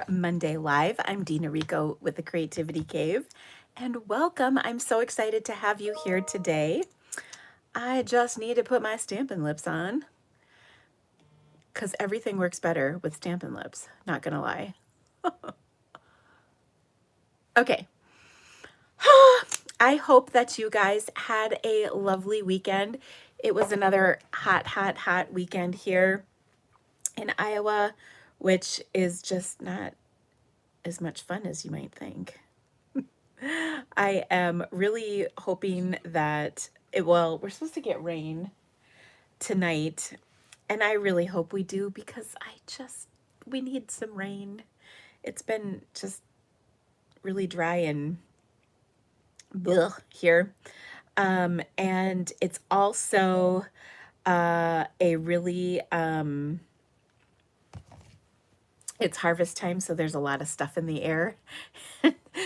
our Monday Live. I'm Dina Rico with the Creativity Cave, and welcome. I'm so excited to have you here today. I just need to put my Stampin' Lips on because everything works better with Stampin' Lips, not gonna lie. Okay. I hope that you guys had a lovely weekend. It was another hot weekend here in Iowa, which is just not as much fun as you might think. I am really hoping that we're supposed to get rain tonight, and I really hope we do because we need some rain. It's been just really dry and bleh here. And it's also a really, it's harvest time, so there's a lot of stuff in the air.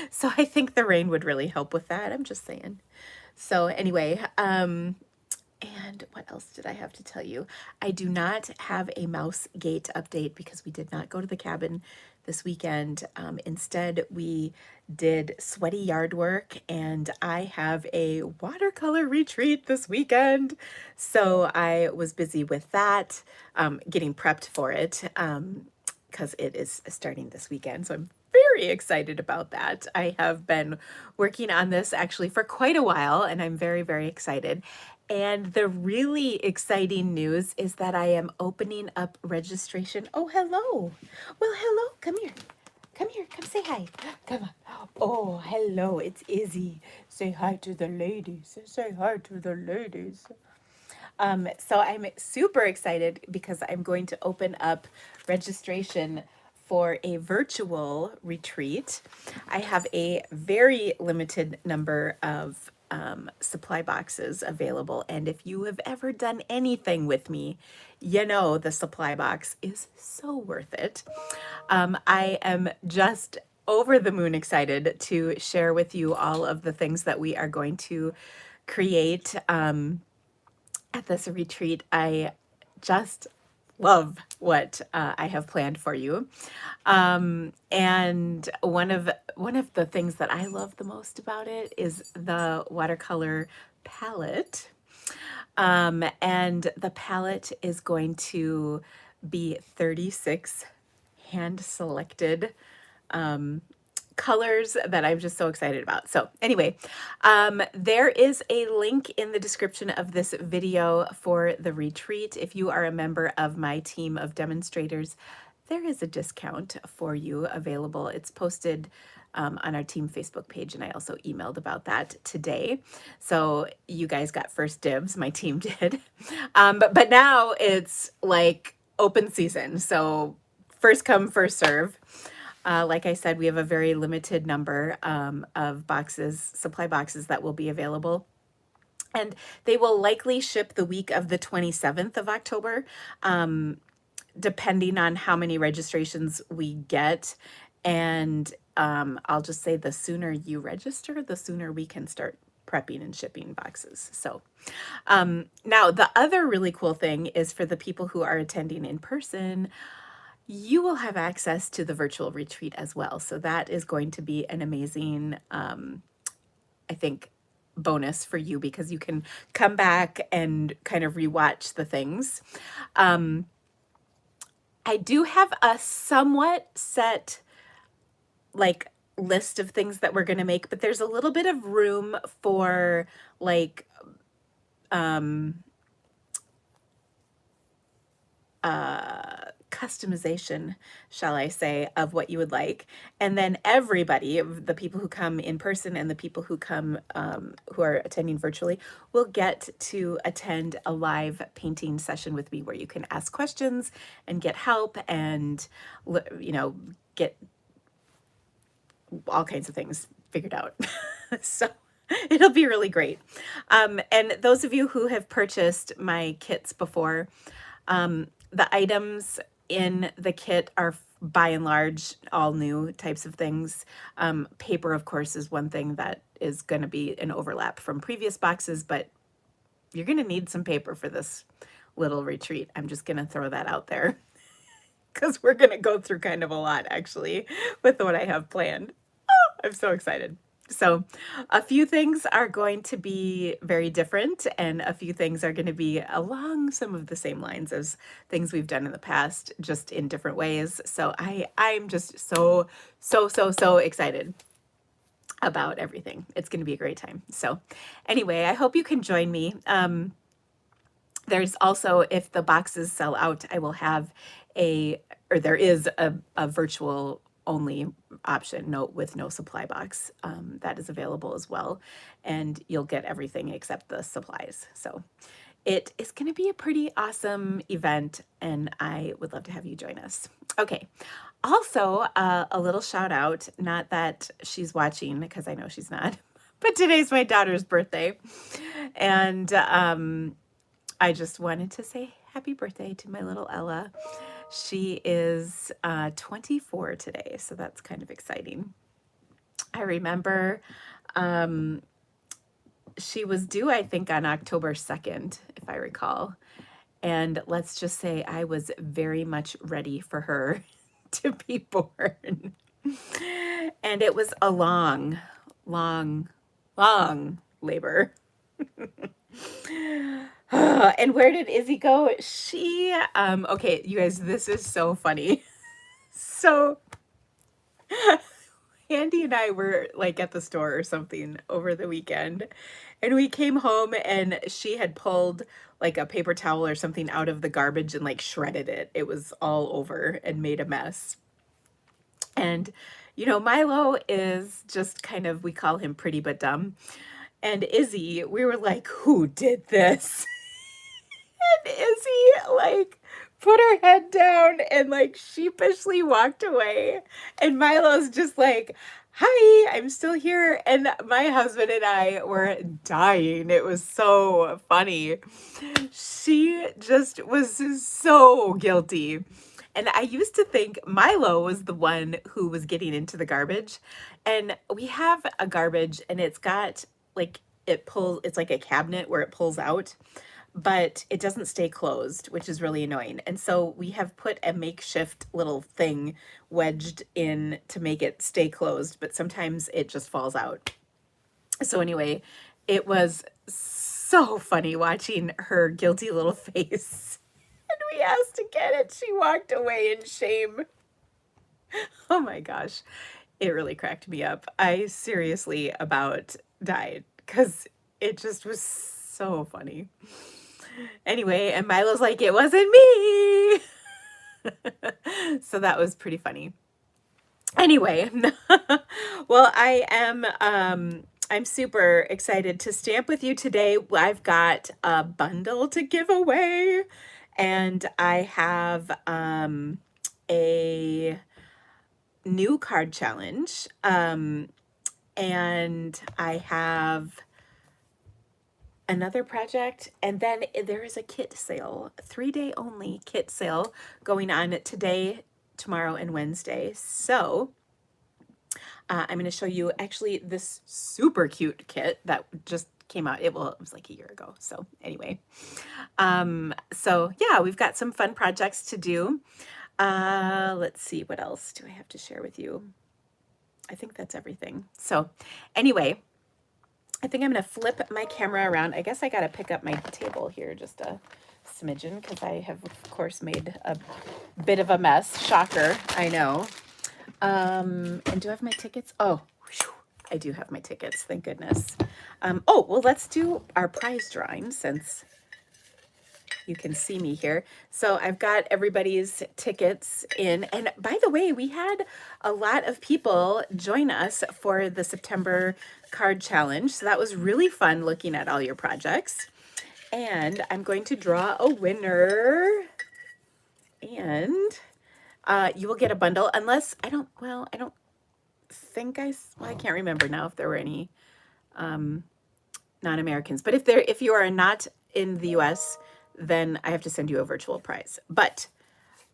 So I think the rain would really help with that. I'm just saying. So anyway, and what else did I have to tell you? I do not have a mouse gate update because we did not go to the cabin this weekend. Instead, we did sweaty yard work, and I have a watercolor retreat this weekend. So I was busy with that, getting prepped for it, because it is starting this weekend. So I'm very excited about that. I have been working on this actually for quite a while, and I'm very excited. And the really exciting news is that I am opening up registration. Oh, hello. Well, hello. Come here. Come here. Come say hi. Come on. Oh, hello. It's Izzy. Say hi to the ladies. Say hi to the ladies. So I'm super excited because I'm going to open up registration for a virtual retreat. I have a very limited number of supply boxes available, and if you have ever done anything with me, you know the supply box is so worth it. I am just over the moon excited to share with you all of the things that we are going to create at this retreat. I just love what I have planned for you. And one of the things that I love the most about it is the watercolor palette. And the palette is going to be 36 hand selected colors that I'm just so excited about. So anyway, there is a link in the description of this video for the retreat. If you are a member of my team of demonstrators, there is a discount for you available. It's posted on our team Facebook page, and I also emailed about that today. So you guys got first dibs, my team did. But now it's like open season. So first come, first serve. Like I said, we have a very limited number of boxes, supply boxes that will be available. And they will likely ship the week of the 27th of October, depending on how many registrations we get. And I'll just say the sooner you register, the sooner we can start prepping and shipping boxes. So now the other really cool thing is for the people who are attending in person, you will have access to the virtual retreat as well. So that is going to be an amazing, I think, bonus for you because you can come back and kind of rewatch the things. I do have a somewhat set like list of things that we're going to make, but there's a little bit of room for like customization, shall I say, of what you would like. And then everybody, the people who come in person and the people who come, who are attending virtually, will get to attend a live painting session with me where you can ask questions and get help and, you know, get all kinds of things figured out. So it'll be really great. And those of you who have purchased my kits before, the items in the kit are by and large all new types of things. Paper, of course, is one thing that is going to be an overlap from previous boxes, but you're going to need some paper for this little retreat. I'm just going to throw that out there. because we're going to go through kind of a lot actually with what I have planned. I'm so excited. So a few things are going to be very different, and a few things are going to be along some of the same lines as things we've done in the past, just in different ways. So I'm just so excited about everything. It's going to be a great time. So anyway, I hope you can join me. There's also, if the boxes sell out, I will have there is a virtual only option, with no supply box, that is available as well. And you'll get everything except the supplies. So it is going to be a pretty awesome event, and I would love to have you join us. Okay. Also, a little shout out, not that she's watching, because I know she's not, but today's my daughter's birthday. And I just wanted to say happy birthday to my little Ella. She is 24 today, so that's kind of exciting. I remember she was due, I think, on October 2nd, if I recall. And let's just say I was very much ready for her to be born. And it was a long labor. And where did Izzy go? She, okay, you guys, this is so funny. So Andy and I were like at the store or something over the weekend, and we came home and she had pulled like a paper towel or something out of the garbage and like shredded it. It was all over and made a mess. And, Milo is just kind of, we call him pretty but dumb. And Izzy, we were like, who did this? And Izzy, like, put her head down and, like, sheepishly walked away. And Milo's just like, hi, I'm still here. And my husband and I were dying. It was so funny. She just was so guilty. And I used to think Milo was the one who was getting into the garbage. And we have a garbage, and it's got, like, it's like a cabinet where it pulls out, but it doesn't stay closed, which is really annoying. And so we have put a makeshift little thing wedged in to make it stay closed, but sometimes it just falls out. So anyway, it was so funny watching her guilty little face. And we asked to get it. She walked away in shame. Oh my gosh. It really cracked me up. I seriously about died because it just was so funny. Anyway, and Milo's like, it wasn't me. So that was pretty funny. Anyway, well, I'm super excited to stamp with you today. I've got a bundle to give away, and I have a new card challenge, and I have another project, and then there is a kit sale, 3-day only kit sale going on today, tomorrow, and Wednesday. So I'm going to show you actually this super cute kit that just came out. It was like a year ago. So anyway, so yeah, we've got some fun projects to do. Let's see, what else do I have to share with you? I think that's everything. So anyway, I think I'm going to flip my camera around. I guess I got to pick up my table here just a smidgen because I have, of course, made a bit of a mess. Shocker, I know. And do I have my tickets? Oh, whew, I do have my tickets. Thank goodness. Oh, well, let's do our prize drawing since you can see me here. So I've got everybody's tickets in. And by the way, we had a lot of people join us for the September card challenge. So that was really fun looking at all your projects. And I'm going to draw a winner. And you will get a bundle unless I don't think I can't remember now if there were any non-Americans. But if you are not in the US, then I have to send you a virtual prize. But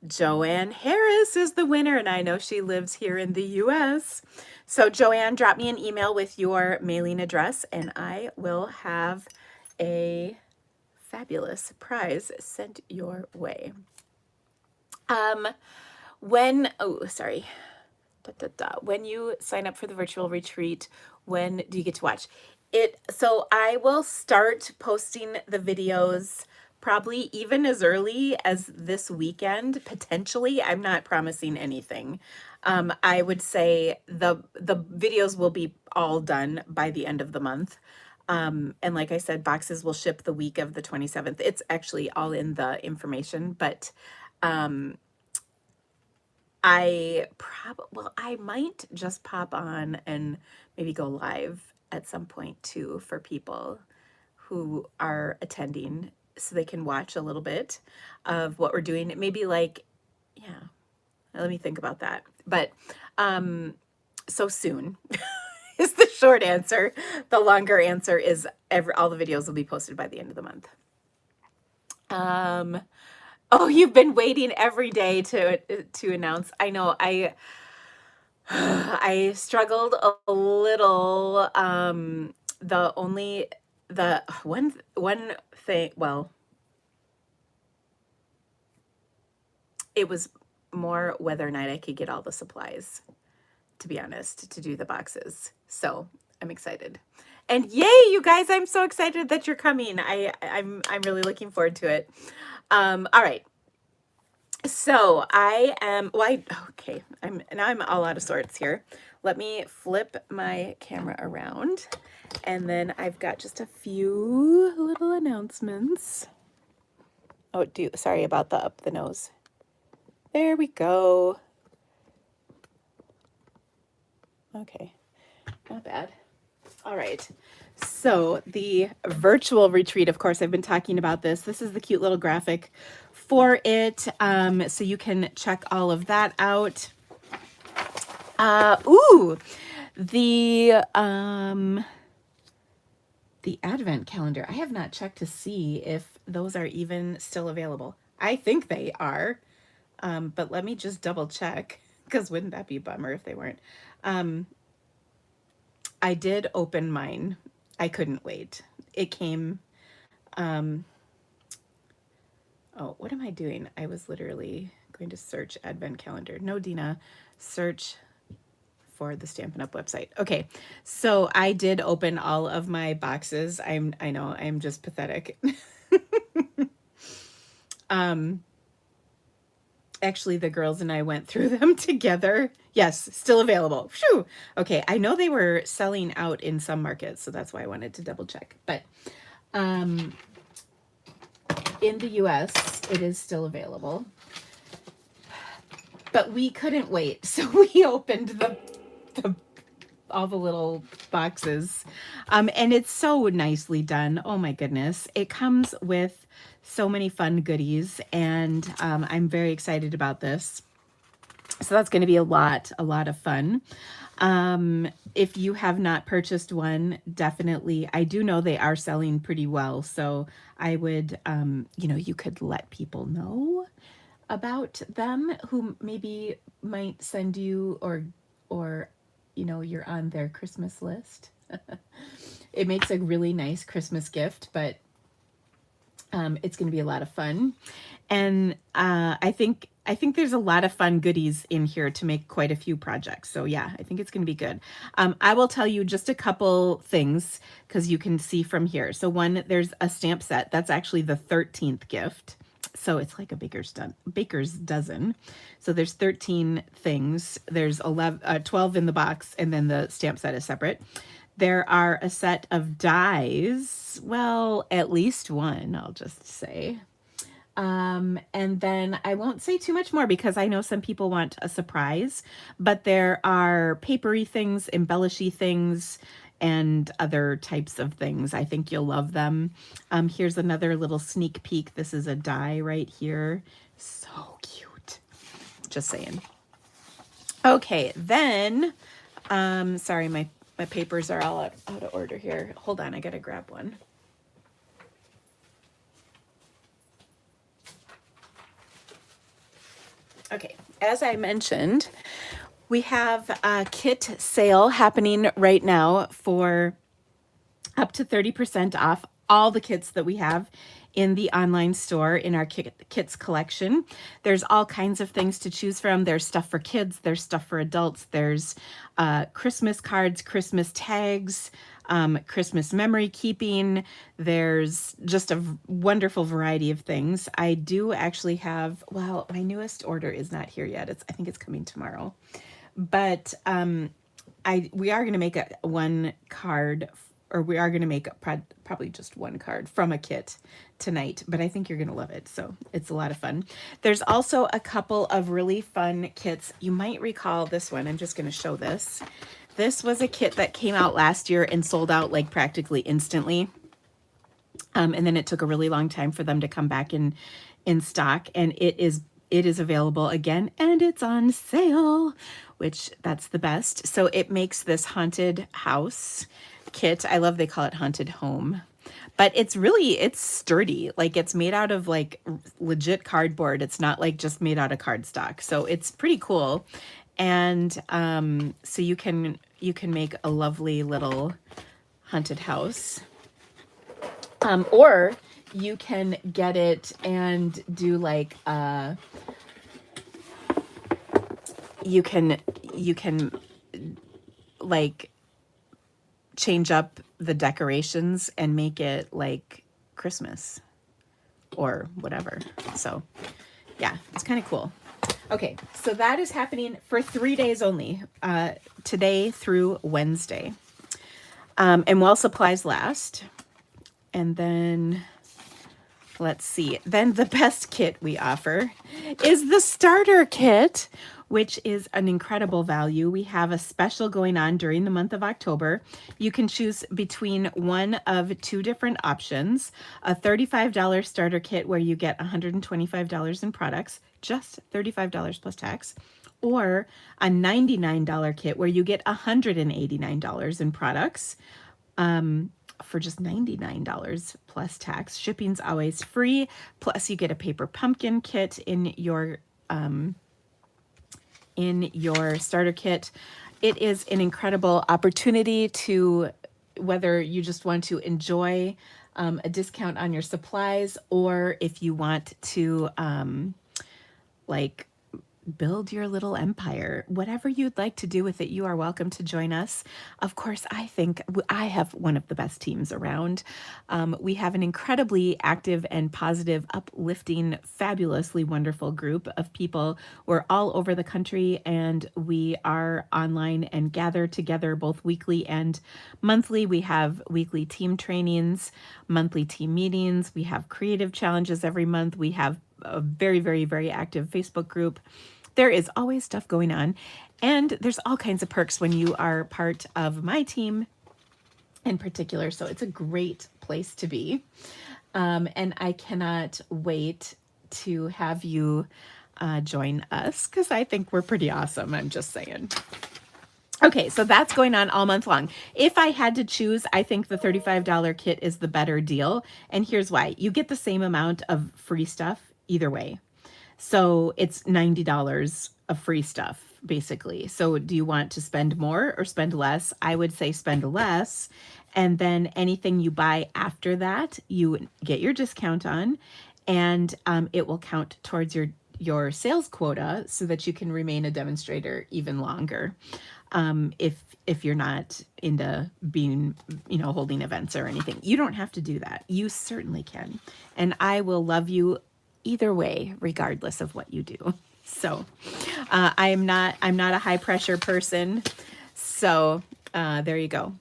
Joanne Harris is the winner, and I know she lives here in the US. So Joanne, drop me an email with your mailing address, and I will have a fabulous prize sent your way. Oh, sorry. When you sign up for the virtual retreat, when do you get to watch it? So I will start posting the videos probably even as early as this weekend, potentially. I'm not promising anything. I would say the videos will be all done by the end of the month. And like I said, boxes will ship the week of the 27th. It's actually all in the information, but I might just pop on and maybe go live at some point too for people who are attending so they can watch a little bit of what we're doing. Maybe like, yeah, let me think about that. But so soon is the short answer. The longer answer is all the videos will be posted by the end of the month. Oh, you've been waiting every day to announce. I know. I struggled a little. The one thing, well, it was more whether or not I could get all the supplies, to be honest, to do the boxes. So I'm excited. And yay, you guys, I'm so excited that you're coming. I'm really looking forward to it. All right. So okay, I'm all out of sorts here. Let me flip my camera around, and then I've got just a few little announcements. Oh, sorry about the up the nose. There we go. Okay, not bad. All right. So the virtual retreat, of course, I've been talking about this. This is the cute little graphic for it. So you can check all of that out. The advent calendar. I have not checked to see if those are even still available. I think they are. But let me just double check, because wouldn't that be a bummer if they weren't? I did open mine. I couldn't wait. It came, oh, what am I doing? I was literally going to search advent calendar. No, Dina, search for the Stampin' Up website. Okay, so I did open all of my boxes. I know, I'm just pathetic. Actually, the girls and I went through them together. Yes, still available. Phew. Okay, I know they were selling out in some markets, so that's why I wanted to double check. But in the US, it is still available. But we couldn't wait, so we opened all the little boxes. And it's so nicely done. Oh my goodness. It comes with so many fun goodies, and I'm very excited about this. So that's going to be a lot of fun. If you have not purchased one, definitely, I do know they are selling pretty well. So I would, you could let people know about them who maybe might send you or you're on their Christmas list. It makes a really nice Christmas gift, but it's going to be a lot of fun. And I think there's a lot of fun goodies in here to make quite a few projects. So yeah, I think it's going to be good. I will tell you just a couple things because you can see from here. So one, there's a stamp set. That's actually the 13th gift. So it's like a baker's dozen. So there's 13 things. There's 12 in the box, and then the stamp set is separate. There are a set of dies. Well, at least one, I'll just say. And then I won't say too much more because I know some people want a surprise, but there are papery things, embellishy things, and other types of things. I think you'll love them. Here's another little sneak peek. This is a die right here. So cute. Just saying. Okay, then, sorry, my papers are all out of order here. Hold on, I gotta grab one. Okay, as I mentioned, we have a kit sale happening right now for up to 30% off all the kits that we have in the online store in our kits collection. There's all kinds of things to choose from. There's stuff for kids, there's stuff for adults, there's Christmas cards, Christmas tags, Christmas memory keeping. There's just a wonderful variety of things. I do actually have, well, my newest order is not here yet. I think it's coming tomorrow. But we are going to make one card, or we are going to make probably just one card from a kit tonight, but I think you're going to love it. So it's a lot of fun. There's also a couple of really fun kits. You might recall this one. I'm just going to show this. This was a kit that came out last year and sold out like practically instantly. And then it took a really long time for them to come back in stock, and it is available again, and it's on sale, which that's the best. So it makes this haunted house kit. I love they call it haunted home, but it's sturdy. Like it's made out of like legit cardboard. It's not like just made out of cardstock. So it's pretty cool. And so you can make a lovely little haunted house. Or you can get it and do like you can like change up the decorations and make it like Christmas or whatever. So yeah, it's kind of cool. Okay, so that is happening for 3 days only, today through Wednesday. And while supplies last. And then, let's see, then the best kit we offer is the starter kit, which is an incredible value. We have a special going on during the month of October. You can choose between one of two different options: a $35 starter kit where you get $125 in products, just $35 plus tax, or a $99 kit where you get $189 in products. For just $99 plus tax. Shipping's always free. Plus you get a paper pumpkin kit in your starter kit. It is an incredible opportunity to, whether you just want to enjoy a discount on your supplies, or if you want to like build your little empire. Whatever you'd like to do with it, you are welcome to join us. Of course, I think I have one of the best teams around. We have an incredibly active and positive, uplifting, fabulously wonderful group of people. We're all over the country, and we are online and gather together both weekly and monthly. We have weekly team trainings, monthly team meetings. We have creative challenges every month. We have a very, very, very active Facebook group. There is always stuff going on, and there's all kinds of perks when you are part of my team in particular. So it's a great place to be. And I cannot wait to have you join us, because I think we're pretty awesome. I'm just saying. Okay, so that's going on all month long. If I had to choose, I think the $35 kit is the better deal. And here's why. You get the same amount of free stuff either way. So it's $90 of free stuff, basically. So do you want to spend more or spend less? I would say spend less. And then anything you buy after that, you get your discount on, and it will count towards your sales quota so that you can remain a demonstrator even longer. If you're not into being, holding events or anything, you don't have to do that. You certainly can. And I will love you either way, regardless of what you do. So I'm not a high pressure person. So there you go.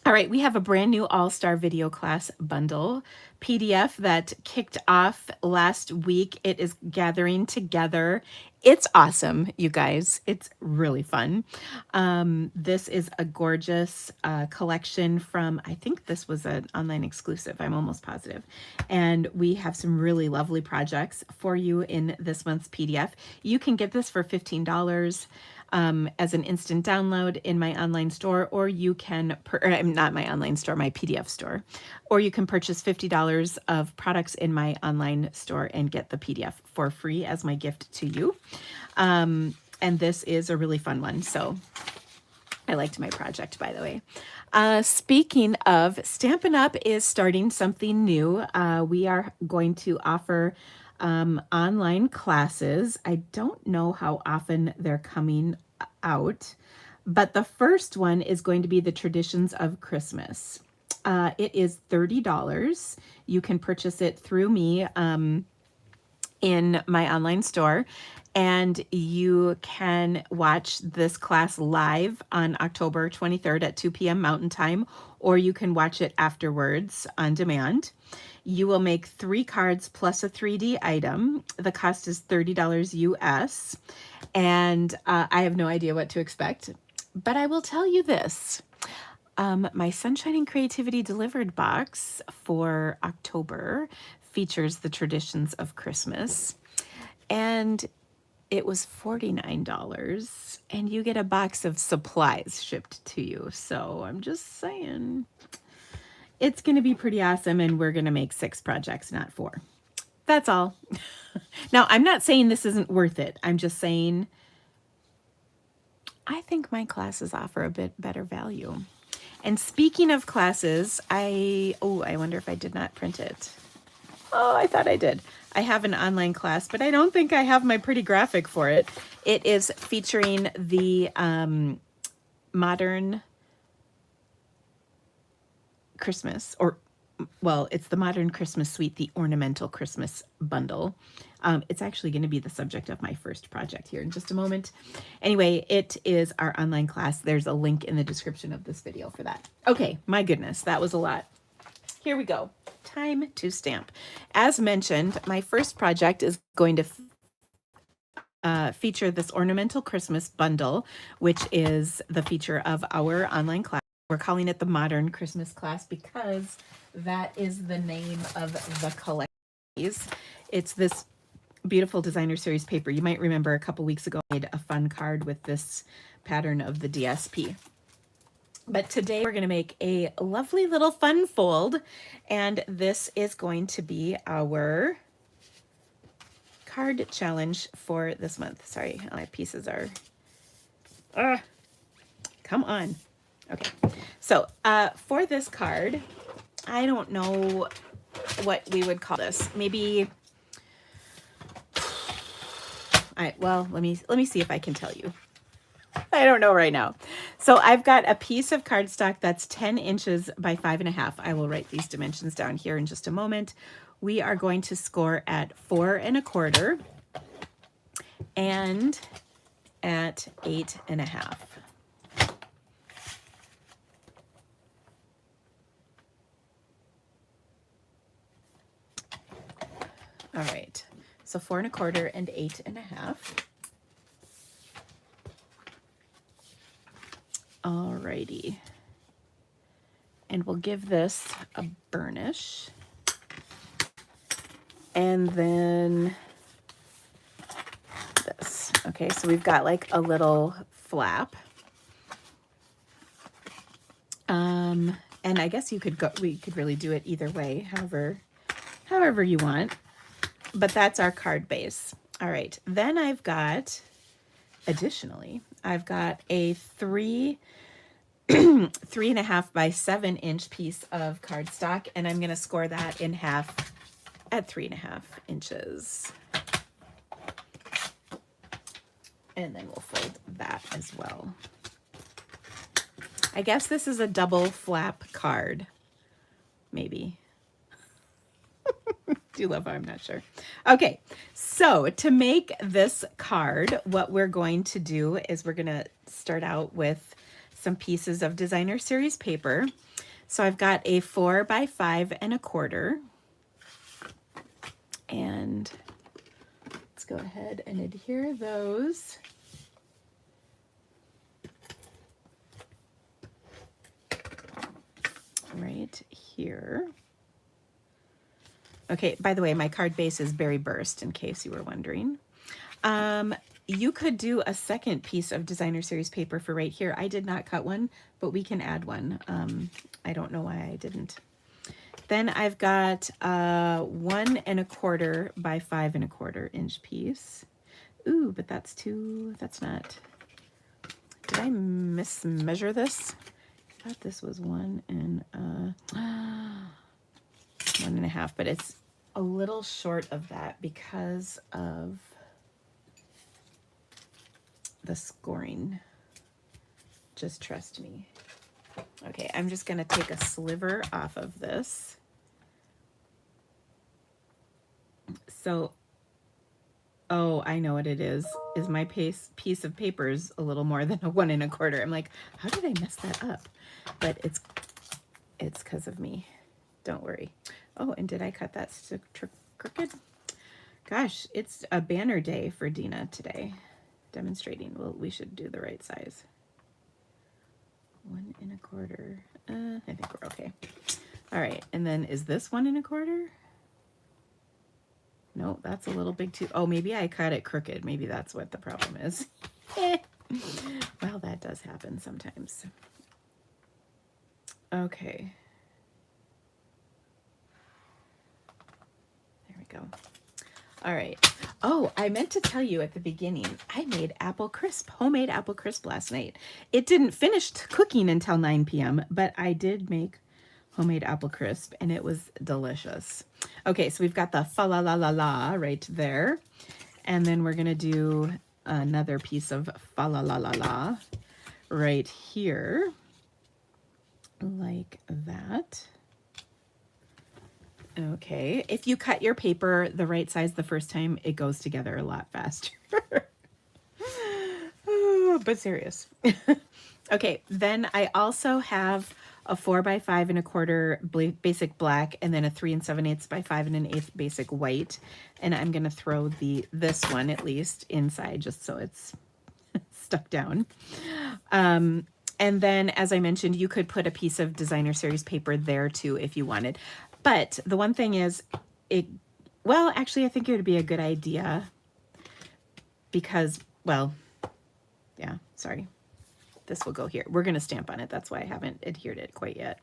All right, we have a brand new all-star video class bundle PDF that kicked off last week. It is gathering together. It's awesome, you guys. It's really fun. This is a gorgeous collection from, I think this was an online exclusive. I'm almost positive. And we have some really lovely projects for you in this month's PDF. You can get this for $15. As an instant download in my online store, or you can, not my online store, my PDF store, or you can purchase $50 of products in my online store and get the PDF for free as my gift to you. And this is a really fun one. So I liked my project, by the way. Speaking of, Stampin' Up! Is starting something new. We are going to offer online classes. I don't know how often they're coming out, but the first one is going to be the Traditions of Christmas. It is $30. You can purchase it through me in my online store, and you can watch this class live on October 23rd at 2 p.m. Mountain Time, or you can watch it afterwards on demand. You will make 3 cards plus a 3D item. The cost is $30 US, and I have no idea what to expect, but I will tell you this. My Sunshine and Creativity Delivered box for October features the Traditions of Christmas, and it was $49, and you get a box of supplies shipped to you. So I'm just saying, it's going to be pretty awesome, and we're going to make 6 projects, not 4. That's all. Now, I'm not saying this isn't worth it. I'm just saying I think my classes offer a bit better value. And speaking of classes, I wonder if I did not print it. Oh, I thought I did. I have an online class, but I don't think I have my pretty graphic for it. It is featuring the modern Christmas, or, well, it's the Modern Christmas Suite, the Ornamental Christmas Bundle. It's actually going to be the subject of my first project here in just a moment. Anyway, it is our online class. There's a link in the description of this video for that. Okay, my goodness, that was a lot. Here we go. Time to stamp. As mentioned, my first project is going to feature this Ornamental Christmas Bundle, which is the feature of our online class. We're calling it the Modern Christmas class because that is the name of the collection. It's this beautiful designer series paper. You might remember a couple weeks ago I made a fun card with this pattern of the DSP. But today we're going to make a lovely little fun fold, and this is going to be our card challenge for this month. Sorry, my pieces are, come on. Okay, so for this card, I don't know what we would call this. Maybe, well, let me see if I can tell you. I don't know right now. So I've got a piece of cardstock that's 10 inches by 5.5. I will write these dimensions down here in just a moment. We are going to score at 4 1/4 and at 8.5. All right, so 4 1/4 and 8.5. Alrighty, and we'll give this a burnish, and then this. Okay, so we've got like a little flap, and I guess we could really do it either way, however you want, but that's our card base. All right, then additionally, I've got a 3.5 by 7 inch piece of cardstock, and I'm going to score that in half at 3.5 inches. And then we'll fold that as well. I guess this is a double flap card, maybe. Do you love how I'm not sure? Okay, so to make this card, what we're going to do is we're going to start out with some pieces of designer series paper. So I've got a 4 by 5 1/4, and let's go ahead and adhere those. Right here. Okay, by the way, my card base is berry burst, in case you were wondering. You could do a second piece of designer series paper for right here. I did not cut one, but we can add one. I don't know why I didn't. Then I've got a 1 1/4 by 5 1/4 inch piece. Ooh, but that's not, did I miss mismeasure this. I thought this was 1.5, but it's a little short of that because of the scoring. Just trust me. Okay, I'm just going to take a sliver off of this. So, oh, I know what it is my piece of paper is a little more than a 1 1/4. I'm like, how did I mess that up? But it's because of me. Don't worry. Oh, and did I cut that crooked? Gosh, it's a banner day for Dina today. Demonstrating. Well, we should do the right size. 1 1/4. I think we're okay. All right, and then is this 1 1/4? No, that's a little big too. Oh, maybe I cut it crooked. Maybe that's what the problem is. Well, that does happen sometimes. Okay. There we go. All right. Oh, I meant to tell you at the beginning, I made homemade apple crisp last night. It didn't finish cooking until 9 p.m., but I did make homemade apple crisp, and it was delicious. Okay, so we've got the fa la la la la right there, and then we're gonna do another piece of fa la la la la right here, like that. Okay, if you cut your paper the right size the first time, it goes together a lot faster. Oh, but serious. Okay, then I also have a 4 by 5 1/4 basic black, and then a 3 7/8 by 5 1/8 basic white. And I'm gonna throw this one at least inside just so it's stuck down. And then, as I mentioned, you could put a piece of designer series paper there too if you wanted. But the one thing is, well, actually, I think it would be a good idea because, well, yeah, sorry. This will go here. We're going to stamp on it. That's why I haven't adhered it quite yet.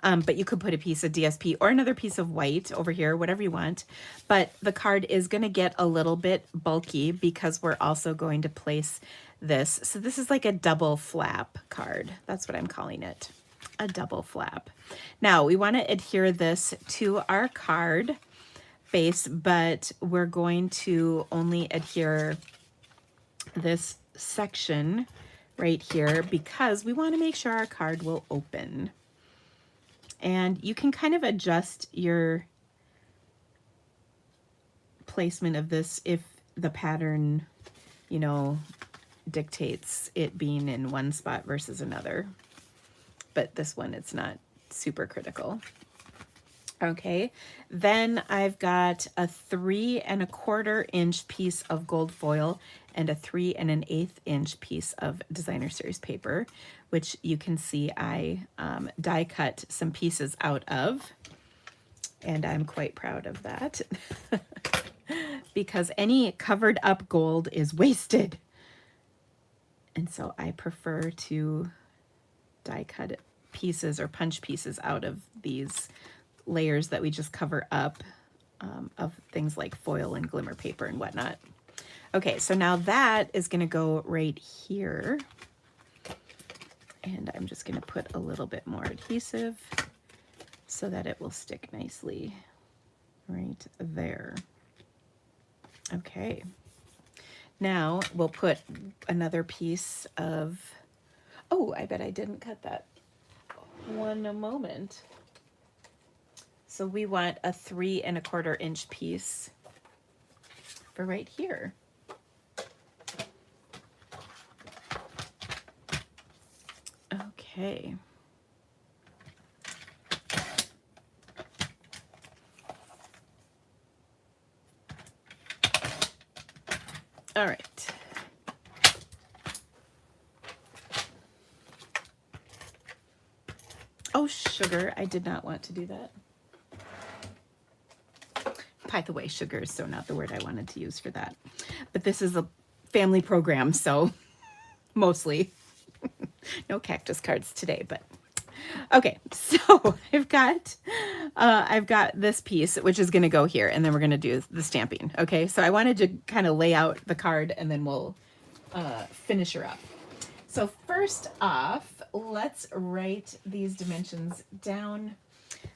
But you could put a piece of DSP or another piece of white over here, whatever you want. But the card is going to get a little bit bulky because we're also going to place this. So this is like a double flap card. That's what I'm calling it. A double flap. Now we want to adhere this to our card base, but we're going to only adhere this section right here because we want to make sure our card will open. And you can kind of adjust your placement of this if the pattern, you know, dictates it being in one spot versus another. But this one, it's not super critical. Okay, then I've got a 3 1/4 inch piece of gold foil and a 3 1/8 inch piece of designer series paper, which you can see I die cut some pieces out of, and I'm quite proud of that because any covered up gold is wasted, and so I prefer to die cut pieces or punch pieces out of these layers that we just cover up of things like foil and glimmer paper and whatnot. Okay, so now that is going to go right here, and I'm just going to put a little bit more adhesive so that it will stick nicely right there. Okay, now we'll put another piece of, oh, I bet I didn't cut that. One moment. So we want a 3 1/4 inch piece for right here. Okay. All right. Oh, sugar. I did not want to do that. By the way, sugar is so not the word I wanted to use for that. But this is a family program, so mostly. No cactus cards today, but okay. So I've got this piece, which is going to go here, and then we're going to do the stamping. Okay, so I wanted to kind of lay out the card, and then we'll finish her up. So first off, let's write these dimensions down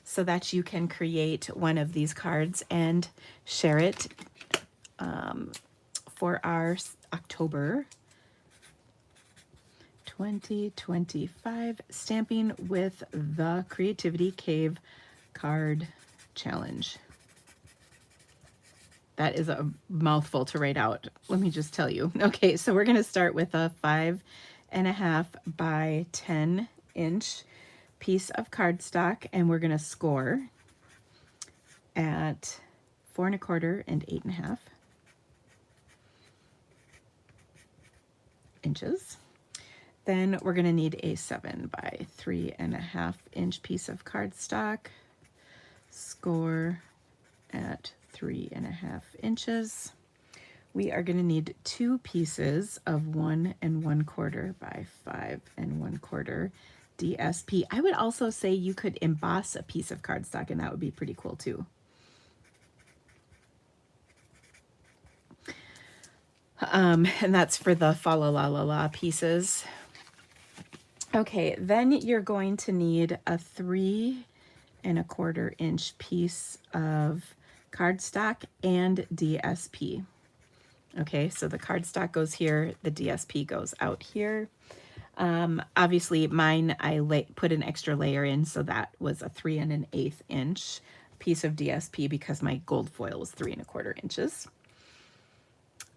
so that you can create one of these cards and share it for our October 2025 Stamping with the Creativity Cave card challenge. That is a mouthful to write out. Let me just tell you. Okay, so we're going to start with a 5.5 by 10 inch piece of cardstock, and we're going to score at 4 1/4 and 8.5 inches. Then we're going to need a 7 by 3.5 inch piece of cardstock, score at 3.5 inches. We are going to need 2 pieces of 1 1/4 by 5 1/4 DSP. I would also say you could emboss a piece of cardstock, and that would be pretty cool too. And that's for the fa la la la la pieces. Okay, then you're going to need a 3 1/4 inch piece of cardstock and DSP. Okay, so the cardstock goes here, the DSP goes out here. Obviously mine, I put an extra layer in, so that was a 3 1/8 inch piece of DSP because my gold foil was 3 1/4 inches.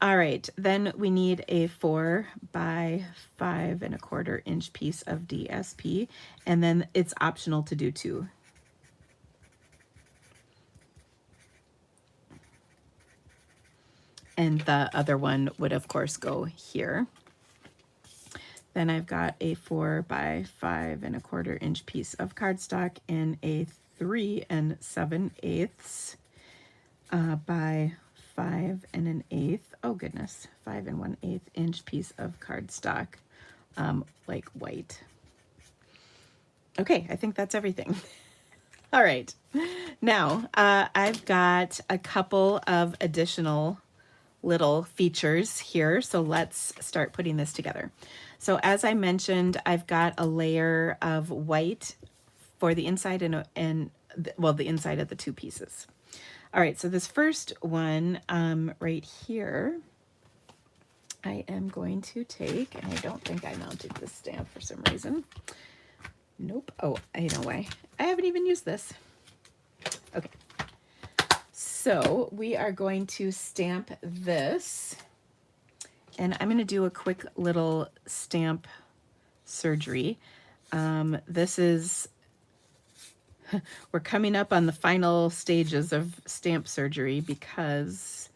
All right, then we need a 4 by 5 1/4 inch piece of DSP, and then it's optional to do 2. And the other one would of course go here. Then I've got a 4 by 5 1/4 inch piece of cardstock and a 3 7/8 by 5 1/8. Oh goodness, 5 1/8 inch piece of cardstock, like white. Okay, I think that's everything. All right, now I've got a couple of additional little features here, so let's start putting this together. So as I mentioned, I've got a layer of white for the inside and well, the inside of the 2 pieces. All right, so this first one right here, I am going to take, and I don't think I mounted this stamp for some reason. Nope. Oh, I know why. I haven't even used this. Okay. So we are going to stamp this, and I'm going to do a quick little stamp surgery. This is, we're coming up on the final stages of stamp surgery because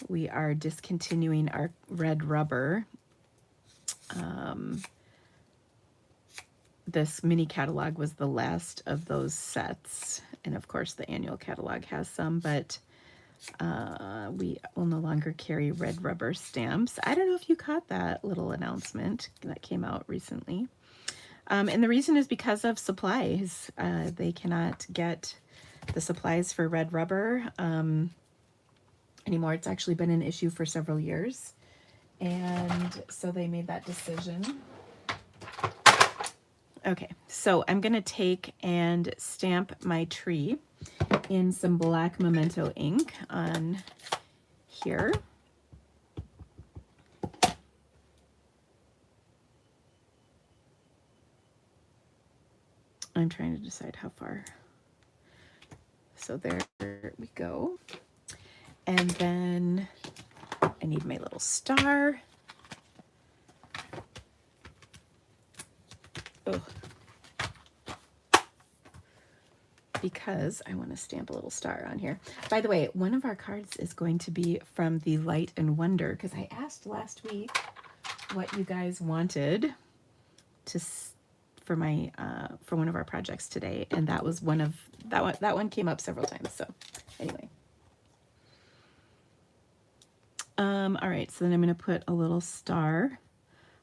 we are discontinuing our red rubber. This mini catalog was the last of those sets, and of course the annual catalog has some, but we will no longer carry red rubber stamps. I don't know if you caught that little announcement that came out recently. And the reason is because of supplies. They cannot get the supplies for red rubber anymore. It's actually been an issue for several years, and so they made that decision. Okay, so I'm going to take and stamp my tree in some black Memento ink on here. I'm trying to decide how far. So there we go. And then I need my little star. Oh. Because I want to stamp a little star on here. By the way, one of our cards is going to be from the Light and Wonder, because I asked last week what you guys wanted to for my for one of our projects today, and that was one of that one came up several times. So anyway, all right. So then I'm going to put a little star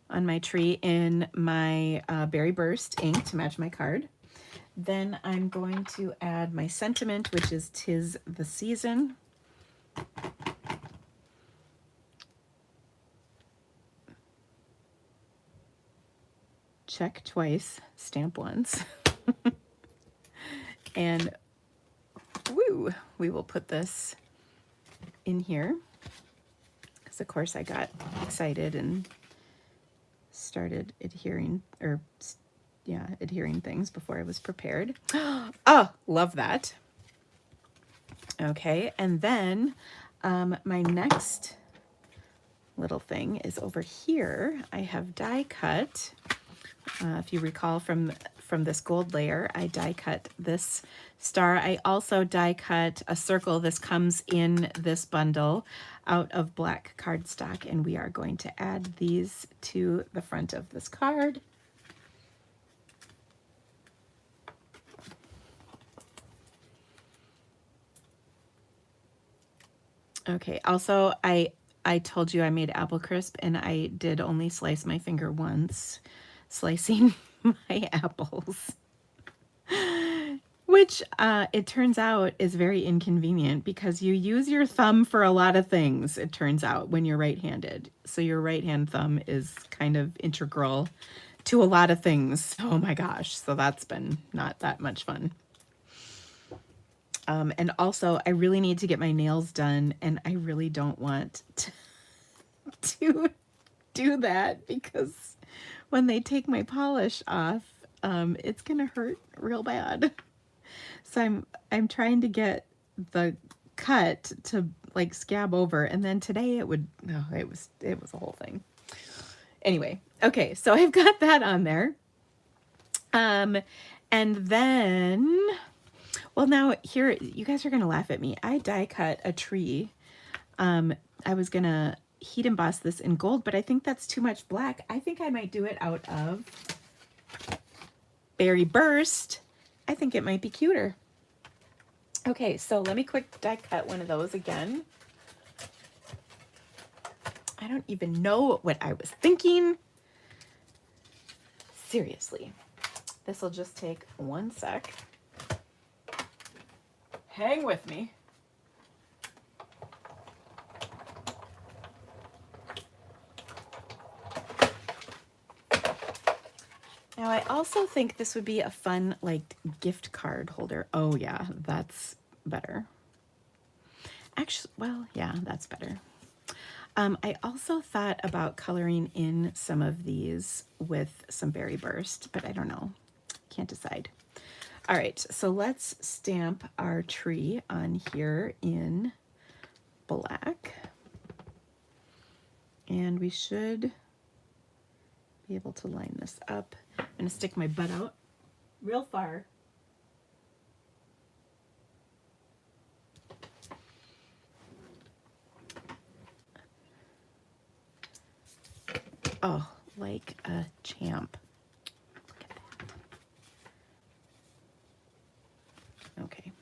on my tree in my Berry Burst ink to match my card. Then I'm going to add my sentiment, which is "'Tis the Season." check twice, stamp once. And woo, we will put this in here because of course I got excited and started adhering, or yeah, adhering things before I was prepared. Oh, love that. Okay, and then my next little thing is over here. I have die cut. If you recall from this gold layer, I die cut this star. I also die cut a circle. This comes in this bundle out of black cardstock, and we are going to add these to the front of this card. Okay, also I told you I made apple crisp, and I did only slice my finger once slicing my apples, which it turns out is very inconvenient because you use your thumb for a lot of things, it turns out, when you're right-handed. So your right hand thumb is kind of integral to a lot of things. Oh my gosh, so that's been not that much fun. And also, I really need to get my nails done, and I really don't want to do that because when they take my polish off, it's gonna hurt real bad. So I'm trying to get the cut to like scab over, and then today it would, no, it was a whole thing. Anyway, okay, so I've got that on there. And then, well, now here, you guys are gonna laugh at me. I die cut a tree. I was gonna heat emboss this in gold, but I think that's too much black. I think I might do it out of Berry Burst. I think it might be cuter. Okay, so let me quick die cut one of those again. I don't even know what I was thinking. Seriously, this will just take 1 sec. Hang with me. Now, I also think this would be a fun, like, gift card holder. Oh, yeah, that's better. Actually, well, yeah, that's better. I also thought about coloring in some of these with some Berry Burst, but I don't know. Can't decide. All right, so let's stamp our tree on here in black. And we should be able to line this up. I'm going to stick my butt out real far. Oh, like a champ. Look at that. Okay.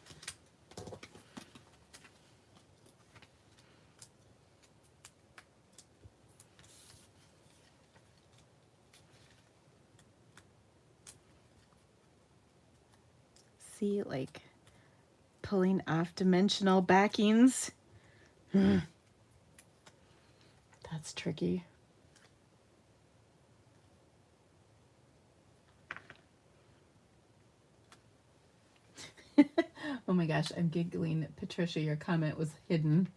See, like pulling off dimensional backings. That's tricky. Oh my gosh, I'm giggling. Patricia, your comment was hidden.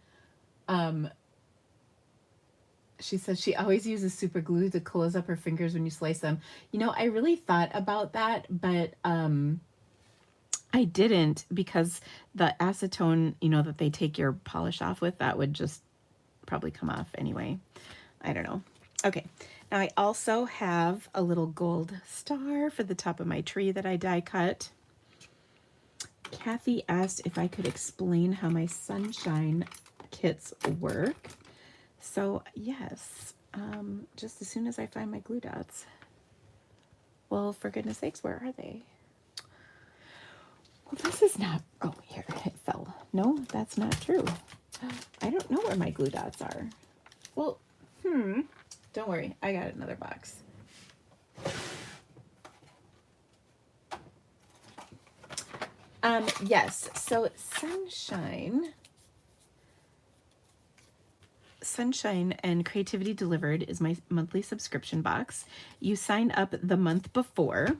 She says she always uses super glue to close up her fingers when you slice them. You know, I really thought about that, but I didn't, because the acetone, you know, that they take your polish off with, that would just probably come off anyway. I don't know. Okay, now I also have a little gold star for the top of my tree that I die cut. Kathy asked if I could explain how my sunshine kits work. So yes, just as soon as I find my glue dots. Well, for goodness sakes, where are they? Well, this is not, oh, here, it fell. No, that's not true. I don't know where my glue dots are. Well, don't worry, I got another box. Yes, so sunshine. Sunshine and Creativity Delivered is my monthly subscription box. You sign up the month before,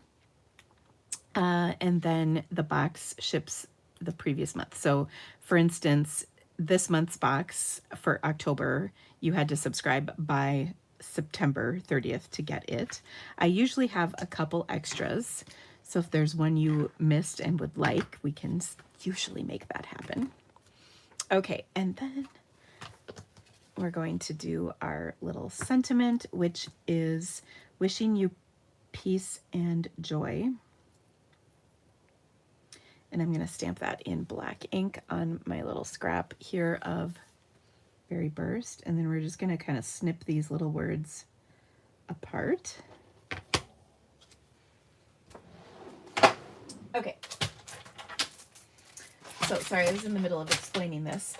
and then the box ships the previous month. So for instance, this month's box for October, you had to subscribe by September 30th to get it. I usually have a couple extras. So if there's one you missed and would like, we can usually make that happen. Okay, and then we're going to do our little sentiment, which is wishing you peace and joy. And I'm going to stamp that in black ink on my little scrap here of Berry Burst. And then we're just going to kind of snip these little words apart. Okay. So sorry, I was in the middle of explaining this.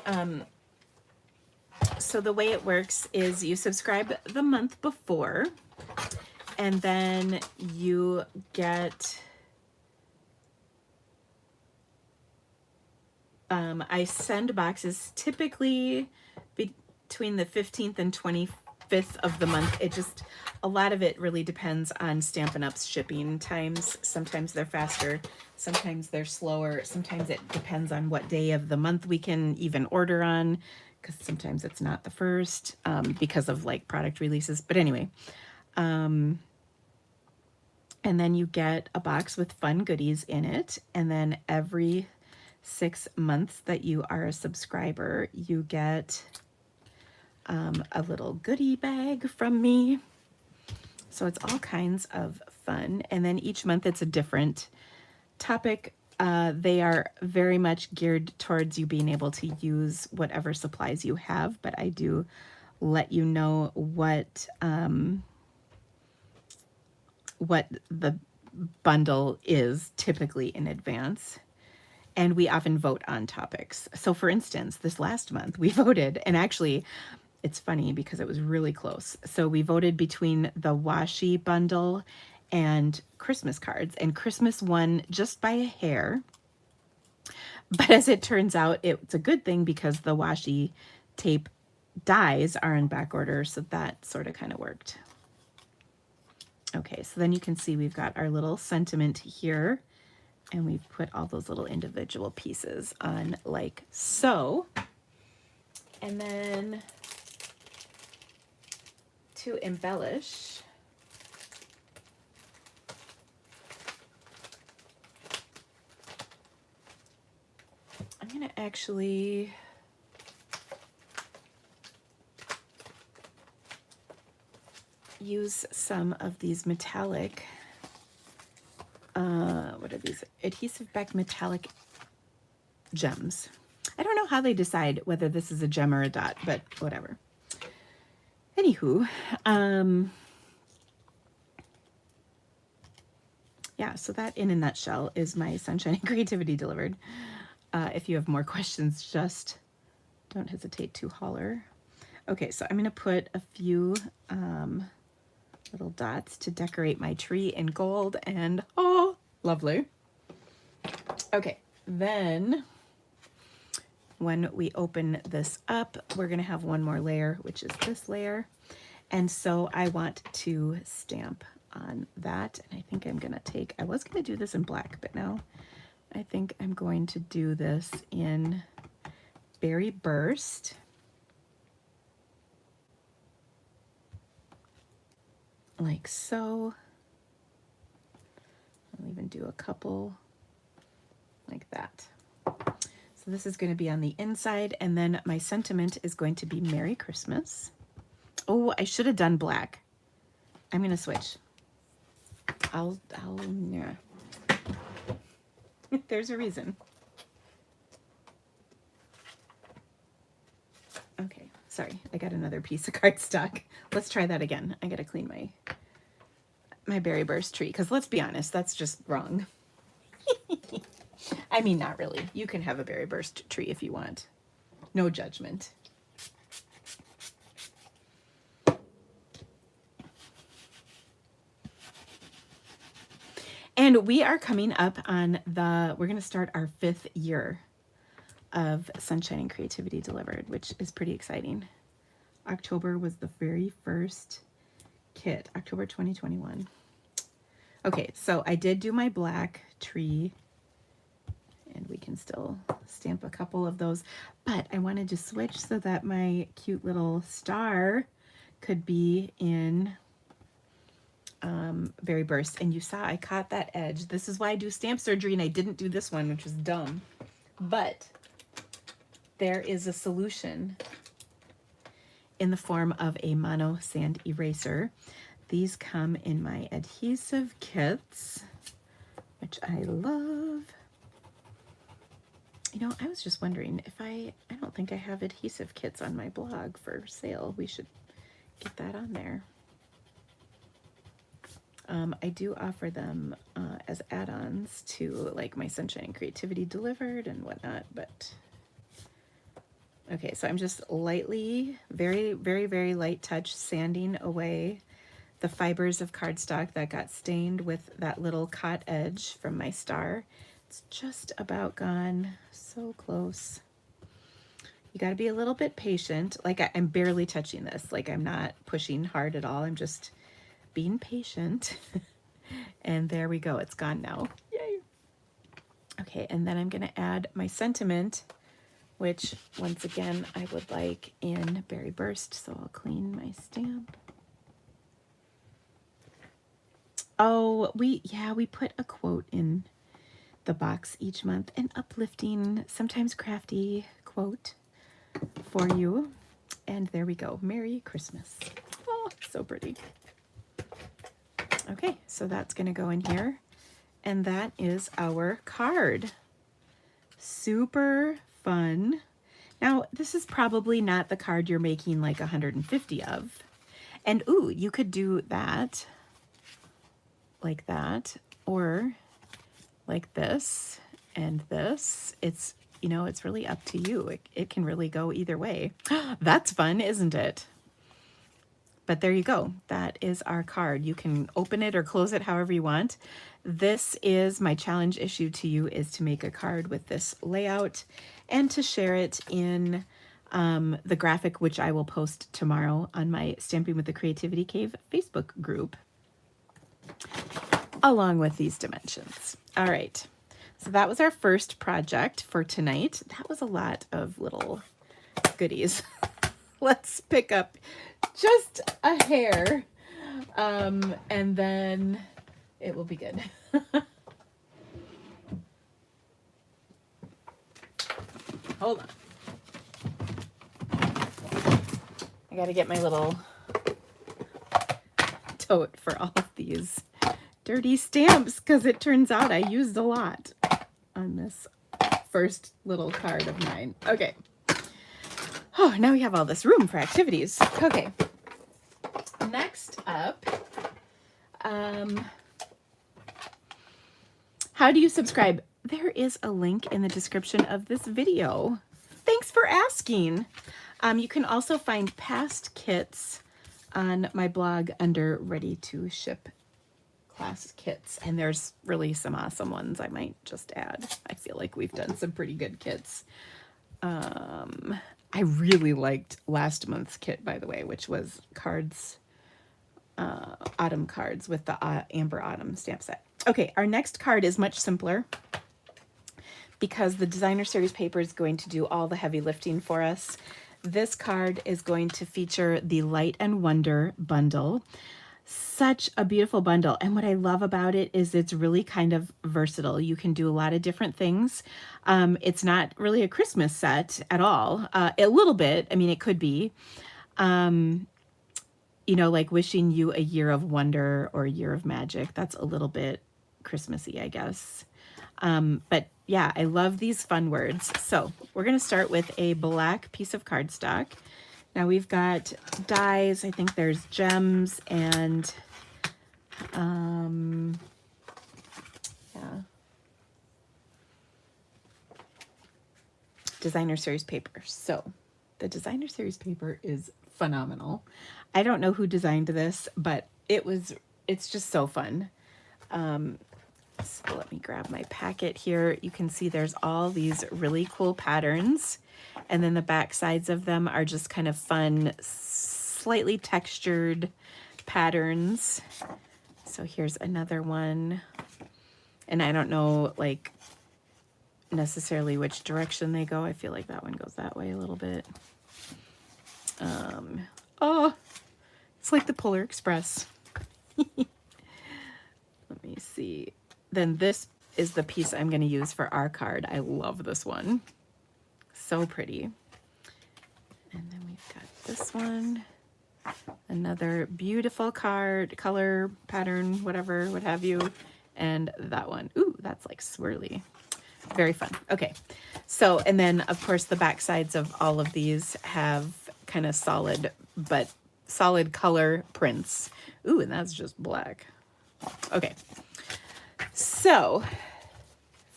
So the way it works is you subscribe the month before, and then you get, I send boxes typically between the 15th and 25th of the month. It just, a lot of it really depends on Stampin' Up's shipping times. Sometimes they're faster, sometimes they're slower, sometimes it depends on what day of the month we can even order on, because sometimes it's not the first because of like product releases. But anyway, and then you get a box with fun goodies in it. And then every 6 months that you are a subscriber, you get a little goodie bag from me. So it's all kinds of fun. And then each month it's a different topic. They are very much geared towards you being able to use whatever supplies you have, but I do let you know what the bundle is typically in advance. And we often vote on topics. So for instance, this last month we voted, and actually it's funny because it was really close. So we voted between the washi bundle and Christmas cards, and Christmas won just by a hair. But as it turns out, it's a good thing because the washi tape dies are in back order, so that sort of kind of worked. Okay, so then you can see we've got our little sentiment here, and we've put all those little individual pieces on like so. And then to embellish, I'm going to actually use some of these metallic, what are these? Adhesive back metallic gems. I don't know how they decide whether this is a gem or a dot, but whatever. Anywho, yeah, so that in a nutshell is my Sunshine and Creativity Delivered. If you have more questions, just don't hesitate to holler. Okay, so I'm going to put a few little dots to decorate my tree in gold, and oh, lovely. Okay, then when we open this up, we're going to have one more layer, which is this layer. And so I want to stamp on that. And I think I'm going to take, I was going to do this in black, but now I think I'm going to do this in Berry Burst. Like so. I'll even do a couple like that. So this is going to be on the inside, and then my sentiment is going to be Merry Christmas. Oh, I should have done black. I'm going to switch. Yeah. There's a reason. Okay, sorry, I got another piece of cardstock. Let's try that again. I got to clean my Berry Burst tree, because let's be honest, that's just wrong. I mean, not really. You can have a Berry Burst tree if you want. No judgment. And we are coming up on we're going to start our 5th year of Sunshine and Creativity Delivered, which is pretty exciting. October was the very first kit, October 2021. Okay, so I did do my black tree, and we can still stamp a couple of those, but I wanted to switch so that my cute little star could be in Berry Burst. And you saw I caught that edge. This is why I do stamp surgery, and I didn't do this one, which was dumb. But there is a solution in the form of a mono sand eraser. These come in my adhesive kits, which I love. You know, I was just wondering if I don't think I have adhesive kits on my blog for sale. We should get that on there. I do offer them as add-ons to like my Sunshine Creativity Delivered and whatnot, but okay, so I'm just lightly, very, very, very light touch sanding away the fibers of cardstock that got stained with that little caught edge from my star. It's just about gone, so close. You got to be a little bit patient. Like I'm barely touching this, like I'm not pushing hard at all. I'm just being patient. And there we go, it's gone now. Yay. Okay, and then I'm gonna add my sentiment, which once again I would like in Berry Burst, so I'll clean my stamp. Oh, we put a quote in the box each month, an uplifting, sometimes crafty quote for you. And there we go, Merry Christmas. Oh, so pretty. Okay, so that's gonna go in here. And that is our card. Super fun. Now, this is probably not the card you're making like 150 of. And ooh, you could do that, like that, or like this and this. It's, you know, it's really up to you. It can really go either way. That's fun, isn't it? But there you go. That is our card. You can open it or close it however you want. This is my challenge issue to you, is to make a card with this layout and to share it in the graphic, which I will post tomorrow on my Stamping with the Creativity Cave Facebook group, along with these dimensions. All right. So that was our first project for tonight. That was a lot of little goodies. Let's pick up just a hair, and then it will be good. Hold on. I gotta get my little tote for all of these dirty stamps, because it turns out I used a lot on this first little card of mine. Okay. Oh, now we have all this room for activities. Okay. Next up, how do you subscribe? There is a link in the description of this video. Thanks for asking. You can also find past kits on my blog under Ready to Ship class kits, and there's really some awesome ones I might just add. I feel like we've done some pretty good kits. I really liked last month's kit, by the way, which was cards, autumn cards with the Amber Autumn stamp set. Okay, our next card is much simpler because the Designer Series paper is going to do all the heavy lifting for us. This card is going to feature the Light and Wonder bundle. Such a beautiful bundle, and what I love about it is it's really kind of versatile. You can do a lot of different things. It's not really a Christmas set at all. A little bit, I mean, it could be, you know, like wishing you a year of wonder or a year of magic. That's a little bit Christmassy, I guess. But yeah, I love these fun words. So we're going to start with a black piece of cardstock. Now we've got dies, I think there's gems and, yeah, Designer Series paper. So the Designer Series paper is phenomenal. I don't know who designed this, but it's just so fun. So let me grab my packet here. You can see there's all these really cool patterns. And then the back sides of them are just kind of fun, slightly textured patterns. So here's another one. And I don't know like necessarily which direction they go. I feel like that one goes that way a little bit. Oh, it's like the Polar Express. Let me see. Then this is the piece I'm going to use for our card. I love this one. So pretty. And then we've got this one. Another beautiful card, color, pattern, whatever, what have you. And that one. Ooh, that's like swirly. Very fun. Okay. So, and then of course the back sides of all of these have kind of solid, but solid color prints. Ooh, and that's just black. Okay. So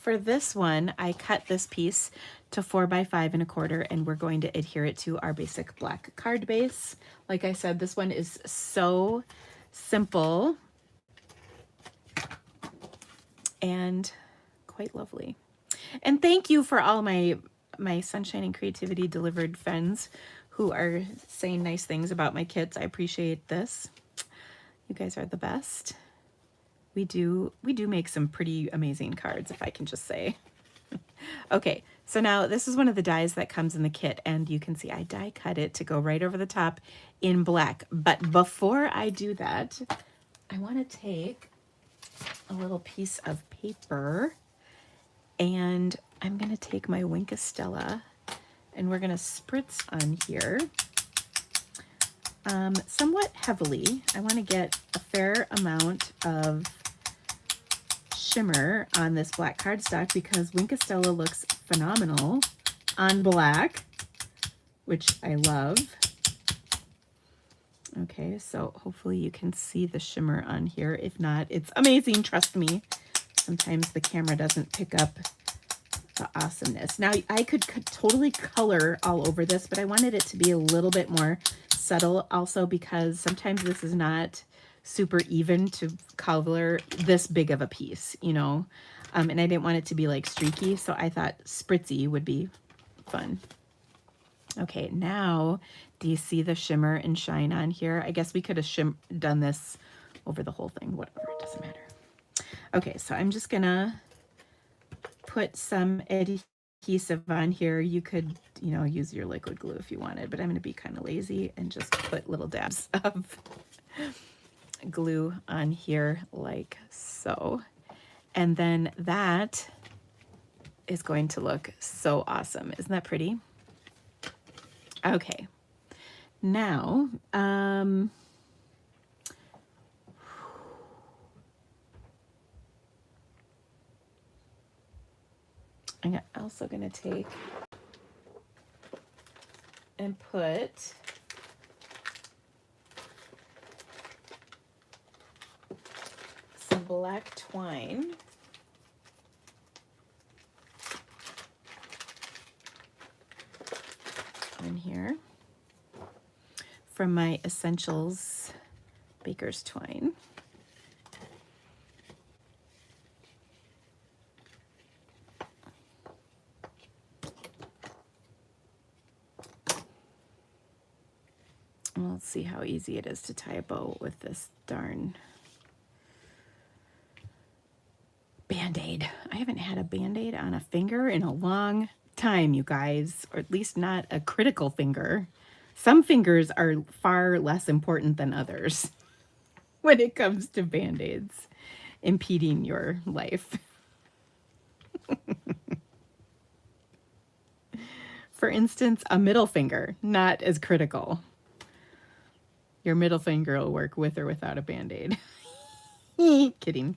for this one, I cut this piece to 4 by 5 1/4, and we're going to adhere it to our basic black card base. Like I said, this one is so simple and quite lovely. And thank you for all my Sunshine and Creativity Delivered friends who are saying nice things about my kits. I appreciate this. You guys are the best. We do make some pretty amazing cards, if I can just say. Okay, so now this is one of the dies that comes in the kit, and you can see I die cut it to go right over the top in black. But before I do that, I want to take a little piece of paper, and I'm going to take my Wink of Stella, and we're going to spritz on here somewhat heavily. I want to get a fair amount of shimmer on this black cardstock because Wink of Stella looks phenomenal on black, which I love. Okay, so hopefully you can see the shimmer on here. If not, it's amazing, trust me. Sometimes the camera doesn't pick up the awesomeness. Now, I could totally color all over this, but I wanted it to be a little bit more subtle also because sometimes this is not super even to color this big of a piece, you know, and I didn't want it to be like streaky, so I thought spritzy would be fun. Okay, now do you see the shimmer and shine on here? I guess we could have done this over the whole thing, whatever, it doesn't matter. Okay, so I'm just gonna put some adhesive on here. You could, you know, use your liquid glue if you wanted, but I'm gonna be kind of lazy and just put little dabs of glue on here like so. And then that is going to look so awesome. Isn't that pretty? Okay. Now, I'm also going to take and put some black twine on here from my Essentials Baker's Twine. Let's see how easy it is to tie a bow with this darn Band-Aid. I haven't had a Band-Aid on a finger in a long time, you guys, or at least not a critical finger. Some fingers are far less important than others when it comes to Band-Aids impeding your life. For instance, a middle finger, not as critical. Your middle finger will work with or without a Band-Aid. Kidding.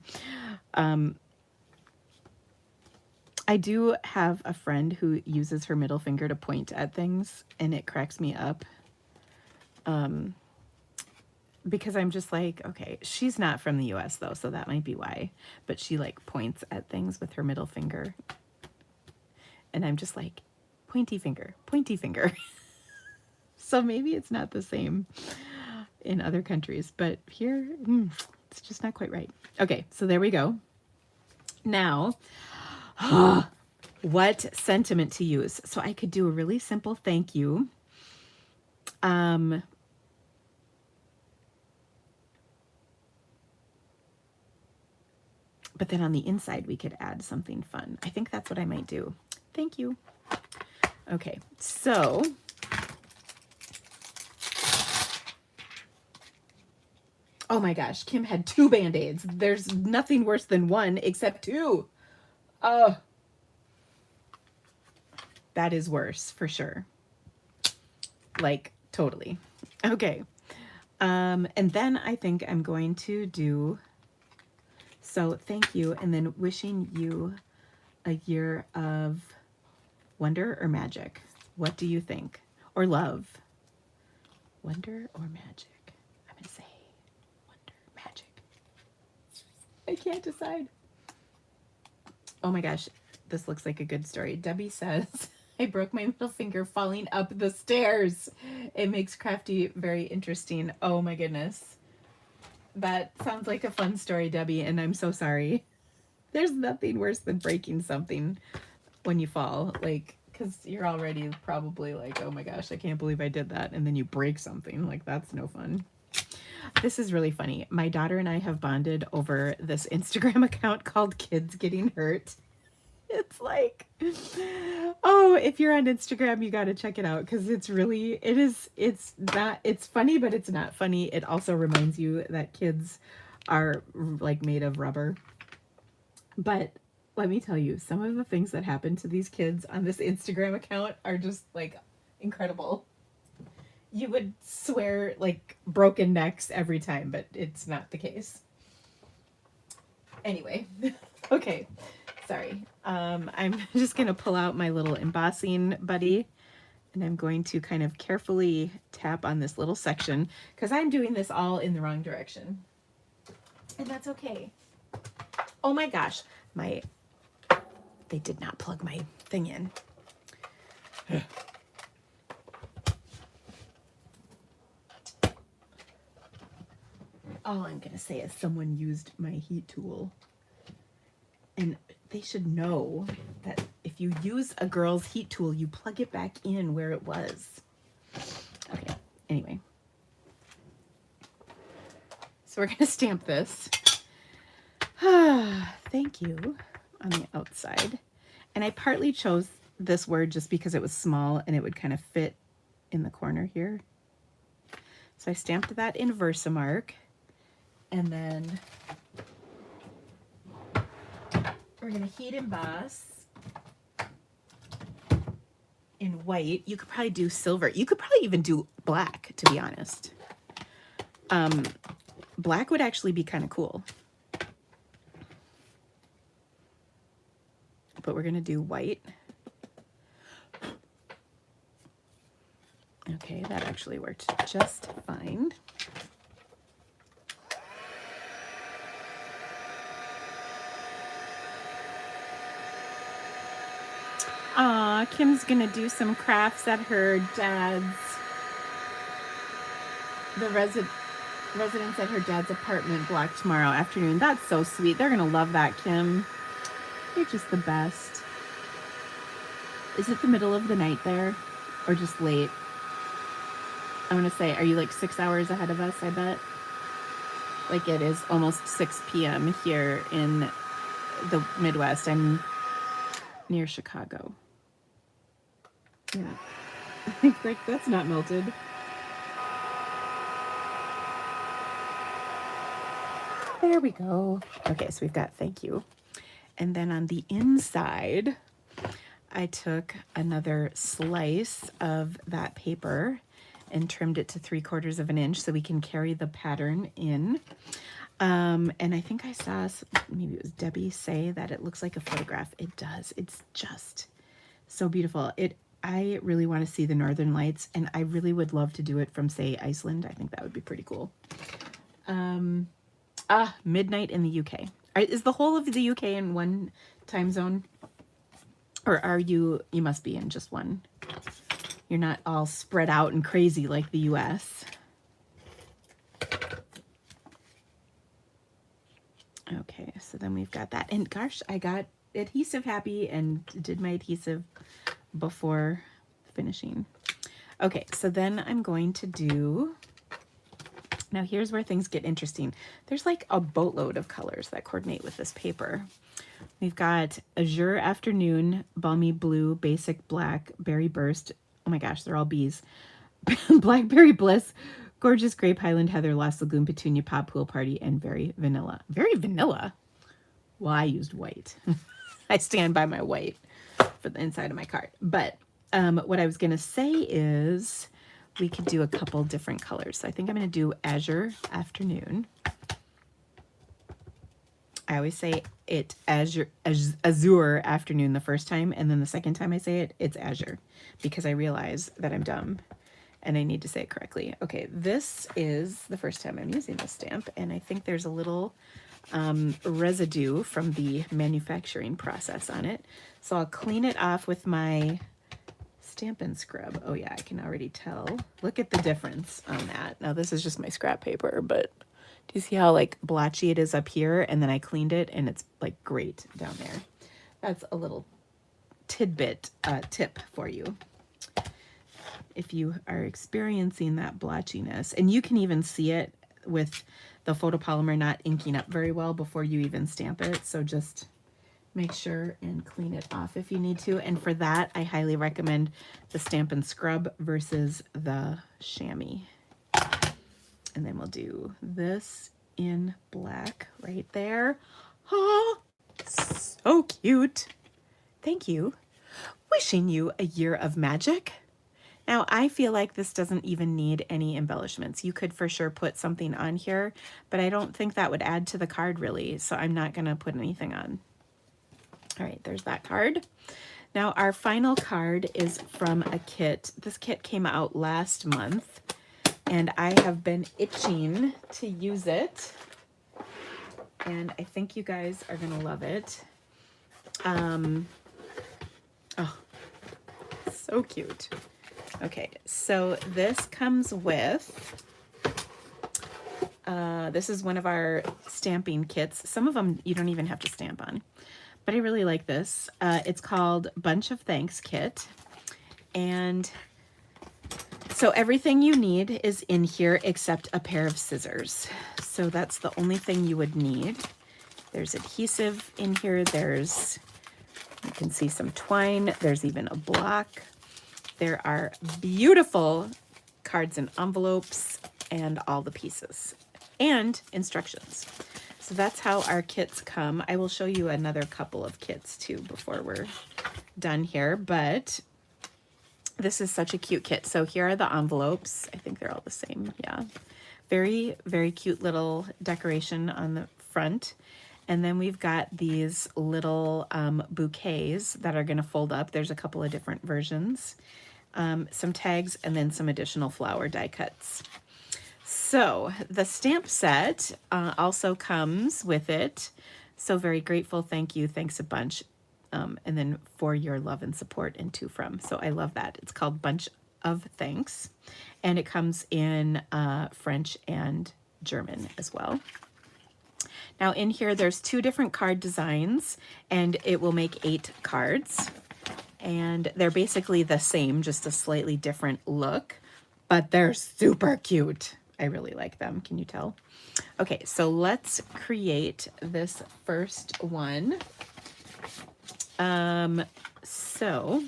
I do have a friend who uses her middle finger to point at things, and it cracks me up. Because I'm just like, okay, she's not from the US though, so that might be why. But she like points at things with her middle finger. And I'm just like, pointy finger, pointy finger. So maybe it's not the same in other countries, but here, it's just not quite right. Okay, so there we go. Now, what sentiment to use? So I could do a really simple thank you. But then on the inside, we could add something fun. I think that's what I might do. Thank you. Okay, so oh my gosh, Kim had 2 Band-Aids. There's nothing worse than 1 except 2. Oh, that is worse for sure. Like, totally. Okay. And then I think I'm going to do, so thank you, and then wishing you a year of wonder or magic. What do you think? Or love? Wonder or magic? I'm going to say wonder, magic. I can't decide. Oh my gosh, this looks like a good story. Debbie says, I broke my middle finger falling up the stairs. It makes crafty very interesting. Oh my goodness. That sounds like a fun story, Debbie, and I'm so sorry. There's nothing worse than breaking something when you fall, like, because you're already probably like, oh my gosh, I can't believe I did that, and then you break something. Like, that's no fun. This is really funny. My daughter and I have bonded over this Instagram account called Kids Getting Hurt. It's like, oh, if you're on Instagram, you got to check it out because it's really, it's funny, but it's not funny. It also reminds you that kids are like made of rubber. But let me tell you, some of the things that happen to these kids on this Instagram account are just like incredible. You would swear like broken necks every time, but it's not the case. Anyway, okay. Sorry. I'm just going to pull out my little embossing buddy, and I'm going to kind of carefully tap on this little section because I'm doing this all in the wrong direction. And that's okay. Oh my gosh, they did not plug my thing in. All I'm going to say is someone used my heat tool. And they should know that if you use a girl's heat tool, you plug it back in where it was. Okay, anyway. So we're going to stamp this. Thank you on the outside. And I partly chose this word just because it was small and it would kind of fit in the corner here. So I stamped that in Versamark. And then we're going to heat emboss in white. You could probably do silver. You could probably even do black, to be honest. Black would actually be kind of cool. But we're going to do white. Okay, that actually worked just fine. Aw, Kim's gonna do some crafts at her dad's, the residence at her dad's apartment block tomorrow afternoon. That's so sweet. They're gonna love that, Kim. You're just the best. Is it the middle of the night there or just late? I want to say, are you like 6 hours ahead of us, I bet? Like it is almost 6 p.m. here in the Midwest. I'm near Chicago. Yeah. Like, that's not melted. There we go. Okay, so we've got thank you. And then on the inside, I took another slice of that paper and trimmed it to 3/4 of an inch so we can carry the pattern in. And I think I saw, maybe it was Debbie, say that it looks like a photograph. It does. It's just so beautiful. I really want to see the Northern Lights, and I really would love to do it from, say, Iceland. I think that would be pretty cool. Midnight in the UK. Is the whole of the UK in one time zone? Or are you must be in just one. You're not all spread out and crazy like the US. Okay, so then we've got that. And gosh, I got adhesive happy and did my adhesive before finishing. Okay, so then I'm going to do, now here's where things get interesting. There's like a boatload of colors that coordinate with this paper. We've got Azure Afternoon, Balmy Blue, Basic Black, Berry Burst. Oh my gosh, they're all bees. Blackberry Bliss, Gorgeous Grape, Highland Heather, Lost Lagoon, Petunia, Pop, Pool Party, and Very Vanilla. Very Vanilla? Well, I used white. I stand by my white for the inside of my card. But what I was going to say is we could do a couple different colors. So I think I'm going to do Azure Afternoon. I always say it Azure Afternoon the first time, and then the second time I say it, it's Azure, because I realize that I'm dumb and I need to say it correctly. Okay, this is the first time I'm using this stamp, and I think there's a little residue from the manufacturing process on it. So I'll clean it off with my Stampin' Scrub. Oh yeah, I can already tell. Look at the difference on that. Now this is just my scrap paper, but do you see how like blotchy it is up here? And then I cleaned it and it's like great down there. That's a little tidbit tip for you if you are experiencing that blotchiness. And you can even see it with the photopolymer not inking up very well before you even stamp it. So just make sure and clean it off if you need to. And for that, I highly recommend the Stampin' Scrub versus the chamois. And then we'll do this in black right there. Oh, so cute. Thank you. Wishing you a year of magic. Now, I feel like this doesn't even need any embellishments. You could for sure put something on here, but I don't think that would add to the card really, so I'm not going to put anything on. All right, there's that card. Now, our final card is from a kit. This kit came out last month, and I have been itching to use it, and I think you guys are going to love it. Oh, so cute. Okay, so this comes with, this is one of our stamping kits. Some of them you don't even have to stamp on, but I really like this. It's called Bunch of Thanks Kit. And so everything you need is in here except a pair of scissors. So that's the only thing you would need. There's adhesive in here. There's, you can see some twine. There's even a block. There are beautiful cards and envelopes and all the pieces and instructions. So that's how our kits come. I will show you another couple of kits too before we're done here, but this is such a cute kit. So here are the envelopes. I think they're all the same. Yeah. Very, very cute little decoration on the front. And then we've got these little bouquets that are going to fold up. There's a couple of different versions. Some tags, and then some additional flower die cuts. So the stamp set also comes with it. So very grateful, thank you, thanks a bunch, and then for your love and support, and to from. So I love that. It's called Bunch of Thanks, and it comes in French and German as well. Now in here there's 2 different card designs, and it will make 8 cards. And they're basically the same, just a slightly different look, but they're super cute. I really like them. Can you tell? Okay, so let's create this first one. So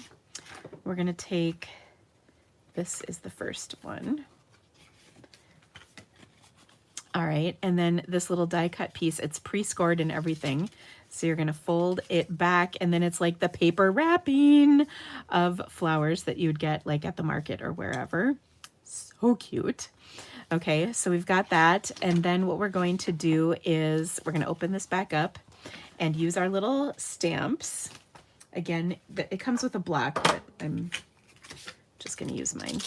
we're going to take, this is the first one. All right, and then this little die cut piece, it's pre-scored and everything. So you're gonna fold it back, and then it's like the paper wrapping of flowers that you'd get like at the market or wherever. So cute. Okay, so we've got that, and then what we're going to do is we're gonna open this back up and use our little stamps. Again, it comes with a block, but I'm just gonna use mine.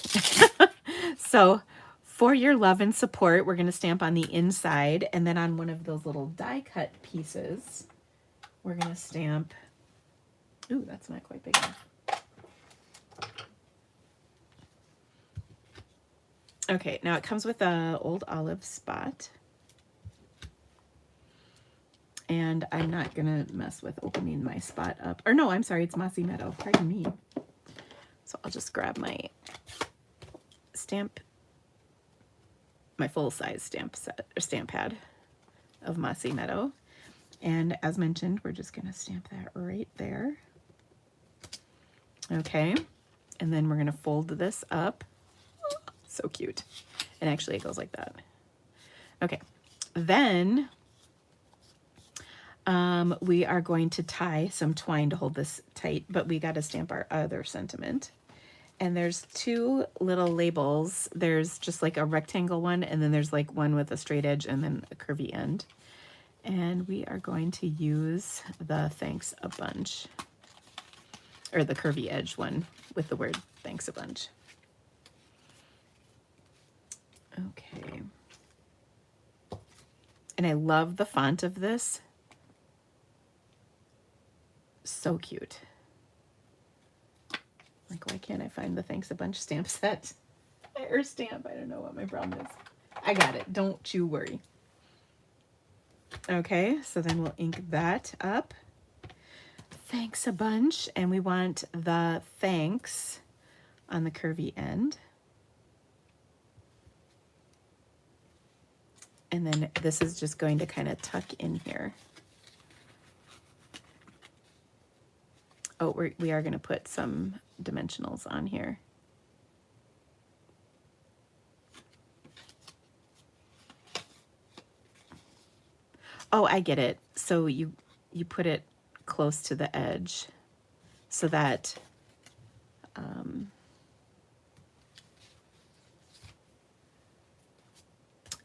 So for your love and support, we're gonna stamp on the inside, and then on one of those little die cut pieces, we're going to stamp, ooh, that's not quite big enough. Okay, now it comes with a old olive spot. And I'm not going to mess with opening my spot up. Or no, I'm sorry, it's Mossy Meadow. Pardon me. So I'll just grab my my full-size stamp set or stamp pad of Mossy Meadow. And as mentioned, we're just going to stamp that right there. Okay. And then we're going to fold this up. So cute. And actually it goes like that. Okay. Then we are going to tie some twine to hold this tight, but we got to stamp our other sentiment. And there's two little labels. There's just like a rectangle one, and then there's like one with a straight edge and then a curvy end. And we are going to use the thanks a bunch, or the curvy edge one with the word thanks a bunch. Okay. And I love the font of this. So cute. Like, why can't I find the thanks a bunch stamp set? Or stamp, I don't know what my problem is. I got it, don't you worry. Okay, so then we'll ink that up. Thanks a bunch, and we want the thanks on the curvy end. And then this is just going to kind of tuck in here. Oh, we are going to put some dimensionals on here. Oh, I get it. So you put it close to the edge so that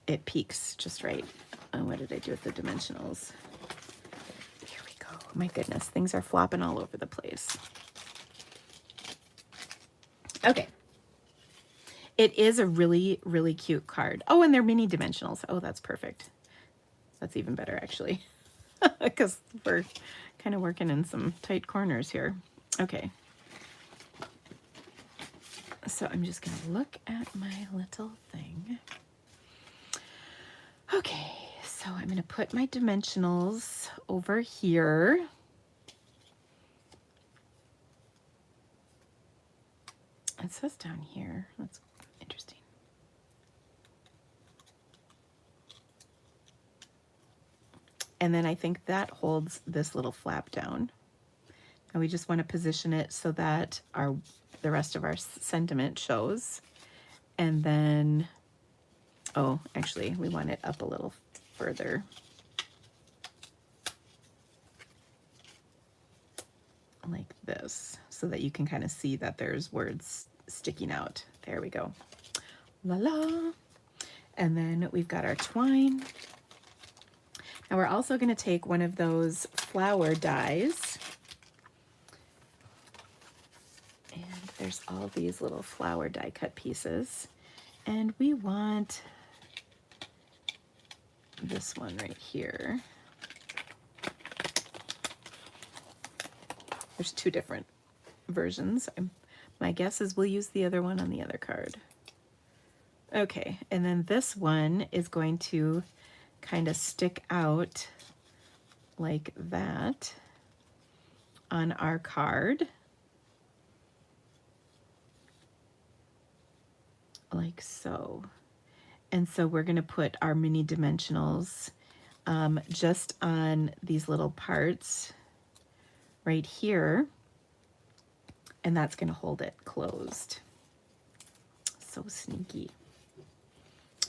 it peaks just right. What did I do with the dimensionals? Here we go. My goodness, things are flopping all over the place. Okay. It is a really, really cute card. Oh, and they're mini dimensionals. Oh, that's perfect. That's even better, actually, because we're kind of working in some tight corners here. Okay. So I'm just going to look at my little thing. Okay, so I'm going to put my dimensionals over here. It says down here. That's interesting. And then I think that holds this little flap down. And we just want to position it so that the rest of our sentiment shows. And then, oh, actually, we want it up a little further. Like this, so that you can kind of see that there's words sticking out. There we go. La la. And then we've got our twine. Now we're also going to take one of those flower dies. And there's all these little flower die cut pieces. And we want this one right here. There's two different versions. My guess is we'll use the other one on the other card. Okay, and then this one is going to kind of stick out like that on our card. Like so. And so we're going to put our mini dimensionals just on these little parts right here, and that's going to hold it closed. So sneaky.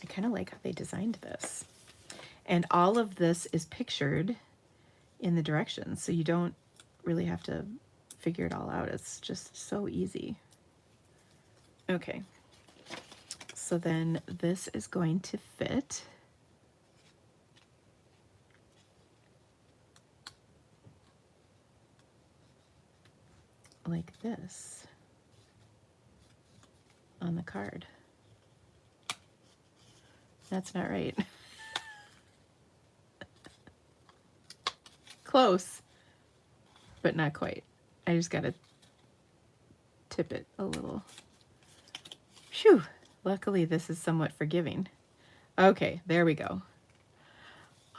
I kind of like how they designed this. And all of this is pictured in the directions, so you don't really have to figure it all out. It's just so easy. Okay. So then this is going to fit. Like this on the card. That's not right. Close, but not quite. I just gotta tip it a little. Phew. Luckily, this is somewhat forgiving. Okay, there we go.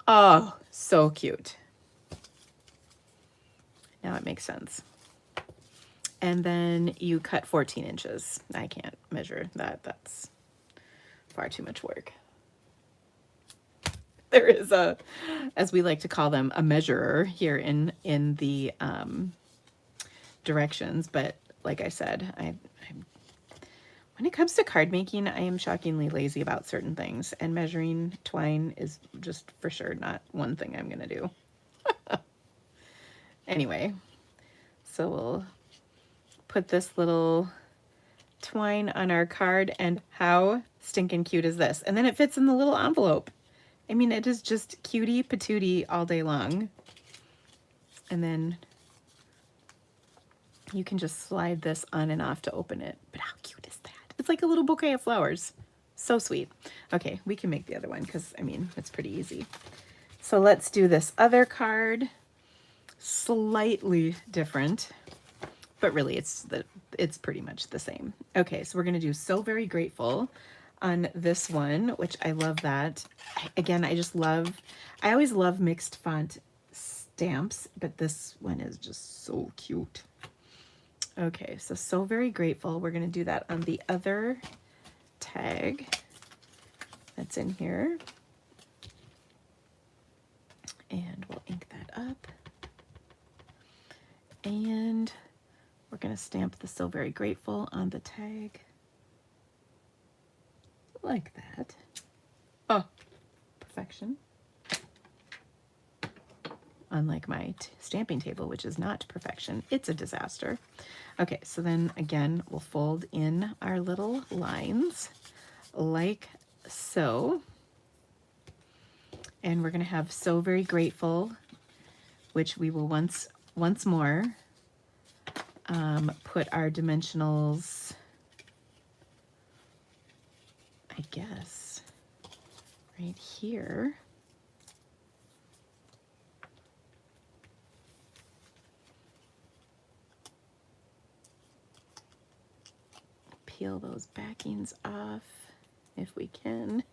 Oh, so cute. Now it makes sense. And then you cut 14 inches. I can't measure that. That's far too much work. There is a, as we like to call them, a measurer here in the directions. But like I said, when it comes to card making, I am shockingly lazy about certain things, and measuring twine is just for sure not one thing I'm gonna do. Anyway, so we'll put this little twine on our card, and how stinking cute is this? And then it fits in the little envelope. I mean, it is just cutie patootie all day long. And then you can just slide this on and off to open it. But how cute is that? It's like a little bouquet of flowers. So sweet. Okay, we can make the other one because, I mean, it's pretty easy. So let's do this other card. Slightly different, but really it's pretty much the same. Okay, so we're going to do So Very Grateful on this one, which I love that. Again, I always love mixed font stamps, but this one is just so cute. Okay, So Very Grateful. We're going to do that on the other tag that's in here. And we'll ink that up. And we're going to stamp the So Very Grateful on the tag. Like that. Oh, perfection. Unlike my stamping table, which is not perfection, it's a disaster. Okay, so then again, we'll fold in our little lines like so. And we're going to have So Very Grateful, which we will once more put our dimensionals, I guess, right here. Peel those backings off if we can.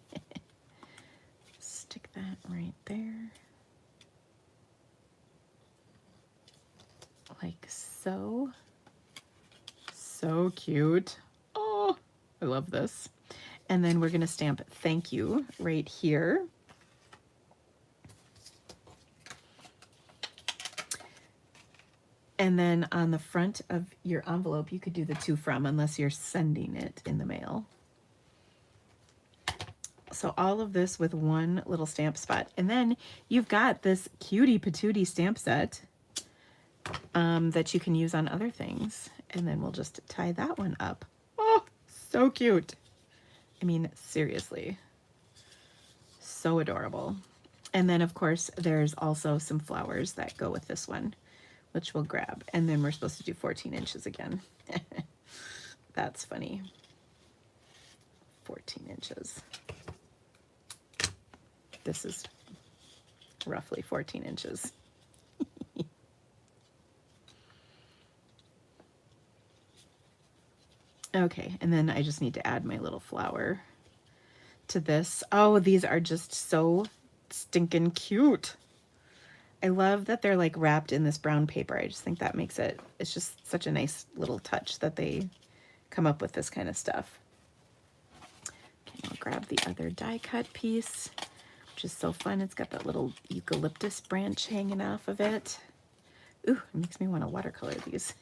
Stick that right there. Like so. So cute. Oh, I love this. And then we're going to stamp thank you right here. And then on the front of your envelope, you could do the to from, unless you're sending it in the mail. So all of this with one little stamp spot. And then you've got this cutie patootie stamp set that you can use on other things. And then we'll just tie that one up. Oh, so cute. I mean, seriously, so adorable. And then of course, there's also some flowers that go with this one, which we'll grab. And then we're supposed to do 14 inches again. That's funny. 14 inches. This is roughly 14 inches. Okay, and then I just need to add my little flower to this. Oh, these are just so stinking cute. I love that they're like wrapped in this brown paper. I just think that makes it's just such a nice little touch that they come up with this kind of stuff. Okay, I'll grab the other die cut piece, which is so fun. It's got that little eucalyptus branch hanging off of it. Ooh, it makes me want to watercolor these.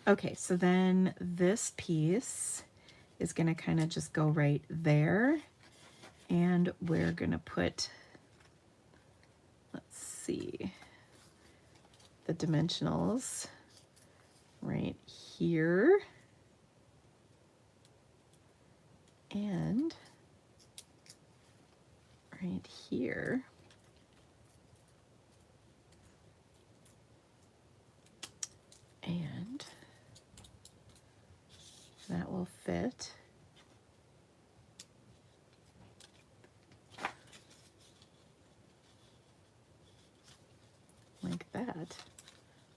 Okay, so then this piece is going to kind of just go right there. And we're going to put, let's see, the dimensionals right here. And right here. And that will fit. Like that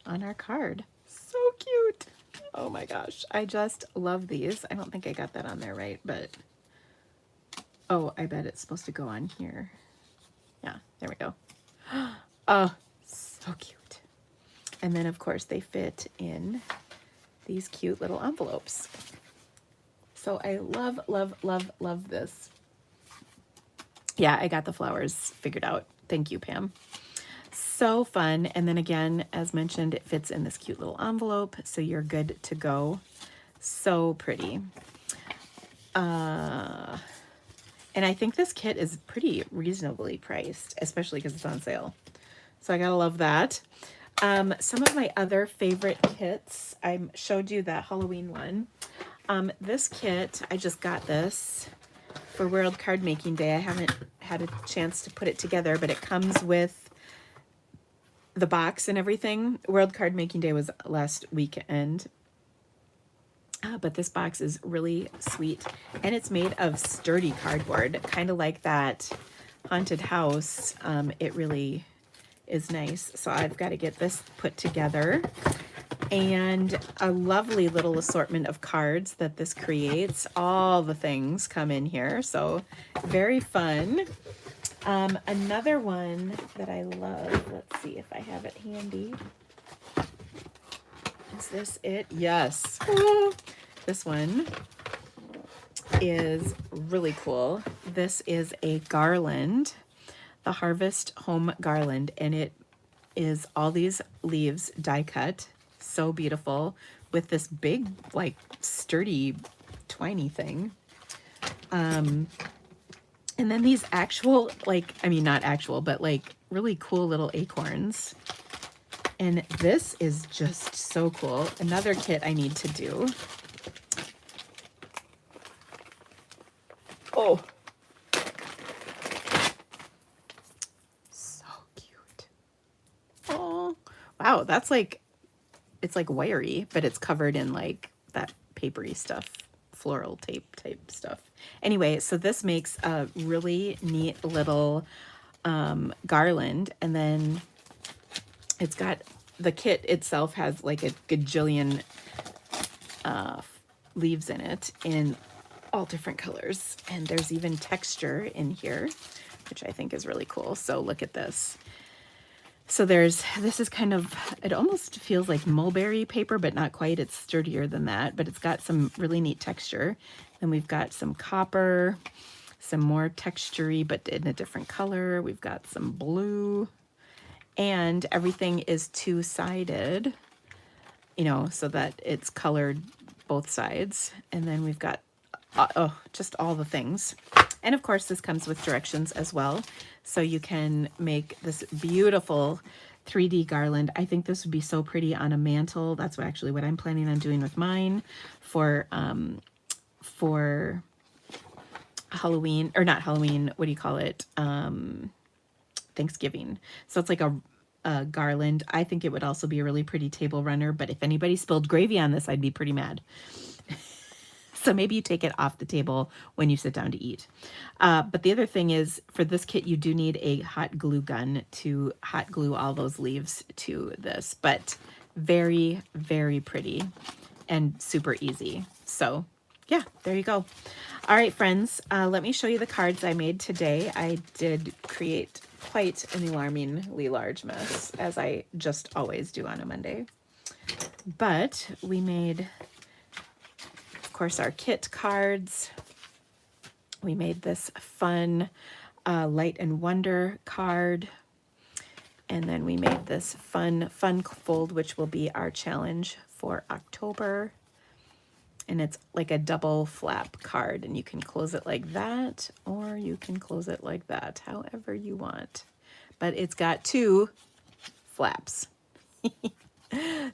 on our card. So cute. Oh my gosh. I just love these. I don't think I got that on there right, but oh, I bet it's supposed to go on here. Yeah, there we go. Oh, so cute. And then, of course, they fit in these cute little envelopes. So I love, love, love, love this. Yeah, I got the flowers figured out. Thank you, Pam. So fun. And then again, as mentioned, it fits in this cute little envelope, so you're good to go. So pretty. And I think this kit is pretty reasonably priced, especially because it's on sale. So I gotta love that. Some of my other favorite kits, I showed you that Halloween one. This kit, I just got this for World Card Making Day. I haven't had a chance to put it together, but it comes with the box and everything. World Card Making Day was last weekend. But this box is really sweet, and it's made of sturdy cardboard, kind of like that haunted house. It really is nice. So I've got to get this put together, and a lovely little assortment of cards that this creates. All the things come in here, so very fun. Another one that I love, let's see if I have it handy. Is this it? Yes. This one is really cool. This is a garland, the Harvest Home Garland, and it is all these leaves die cut. So beautiful, with this big, like, sturdy, twiny thing. And then these actual, like, I mean, not actual, but like really cool little acorns. And this is just so cool. Another kit I need to do. Oh, so cute. Oh, wow. That's like, it's like wiry, but it's covered in like that papery stuff, floral tape type stuff. Anyway, so this makes a really neat little garland, and then it's got, the kit itself has like a gajillion leaves in it in all different colors, and there's even texture in here, which I think is really cool. So look at this. So this is kind of, it almost feels like mulberry paper, but not quite. It's sturdier than that, but it's got some really neat texture. Then we've got some copper, some more textury, but in a different color. We've got some blue, and everything is two-sided, you know, so that it's colored both sides. And then we've got, just all the things. And of course, this comes with directions as well. So you can make this beautiful 3D garland. I think this would be so pretty on a mantle. That's actually what I'm planning on doing with mine for Halloween, or not Halloween, what do you call it? Thanksgiving. So it's like a garland. I think it would also be a really pretty table runner, but if anybody spilled gravy on this, I'd be pretty mad. So maybe you take it off the table when you sit down to eat. But the other thing is, for this kit, you do need a hot glue gun to hot glue all those leaves to this, but very, very pretty and super easy. So yeah, there you go. All right, friends, let me show you the cards I made today. I did create quite an alarmingly large mess, as I just always do on a Monday. But we made, of course, our kit cards. We made this fun Light and Wonder card. And then we made this fun fold, which will be our challenge for October. And it's like a double flap card, and you can close it like that, or you can close it like that, however you want. But it's got two flaps.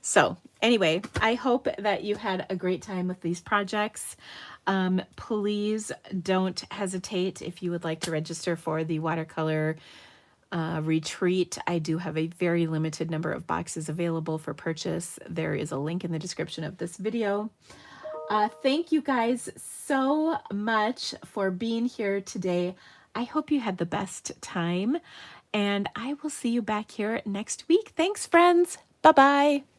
So anyway, I hope that you had a great time with these projects. Please don't hesitate if you would like to register for the watercolor retreat. I do have a very limited number of boxes available for purchase. There is a link in the description of this video. Thank you guys so much for being here today. I hope you had the best time, and I will see you back here next week. Thanks, friends. Bye-bye.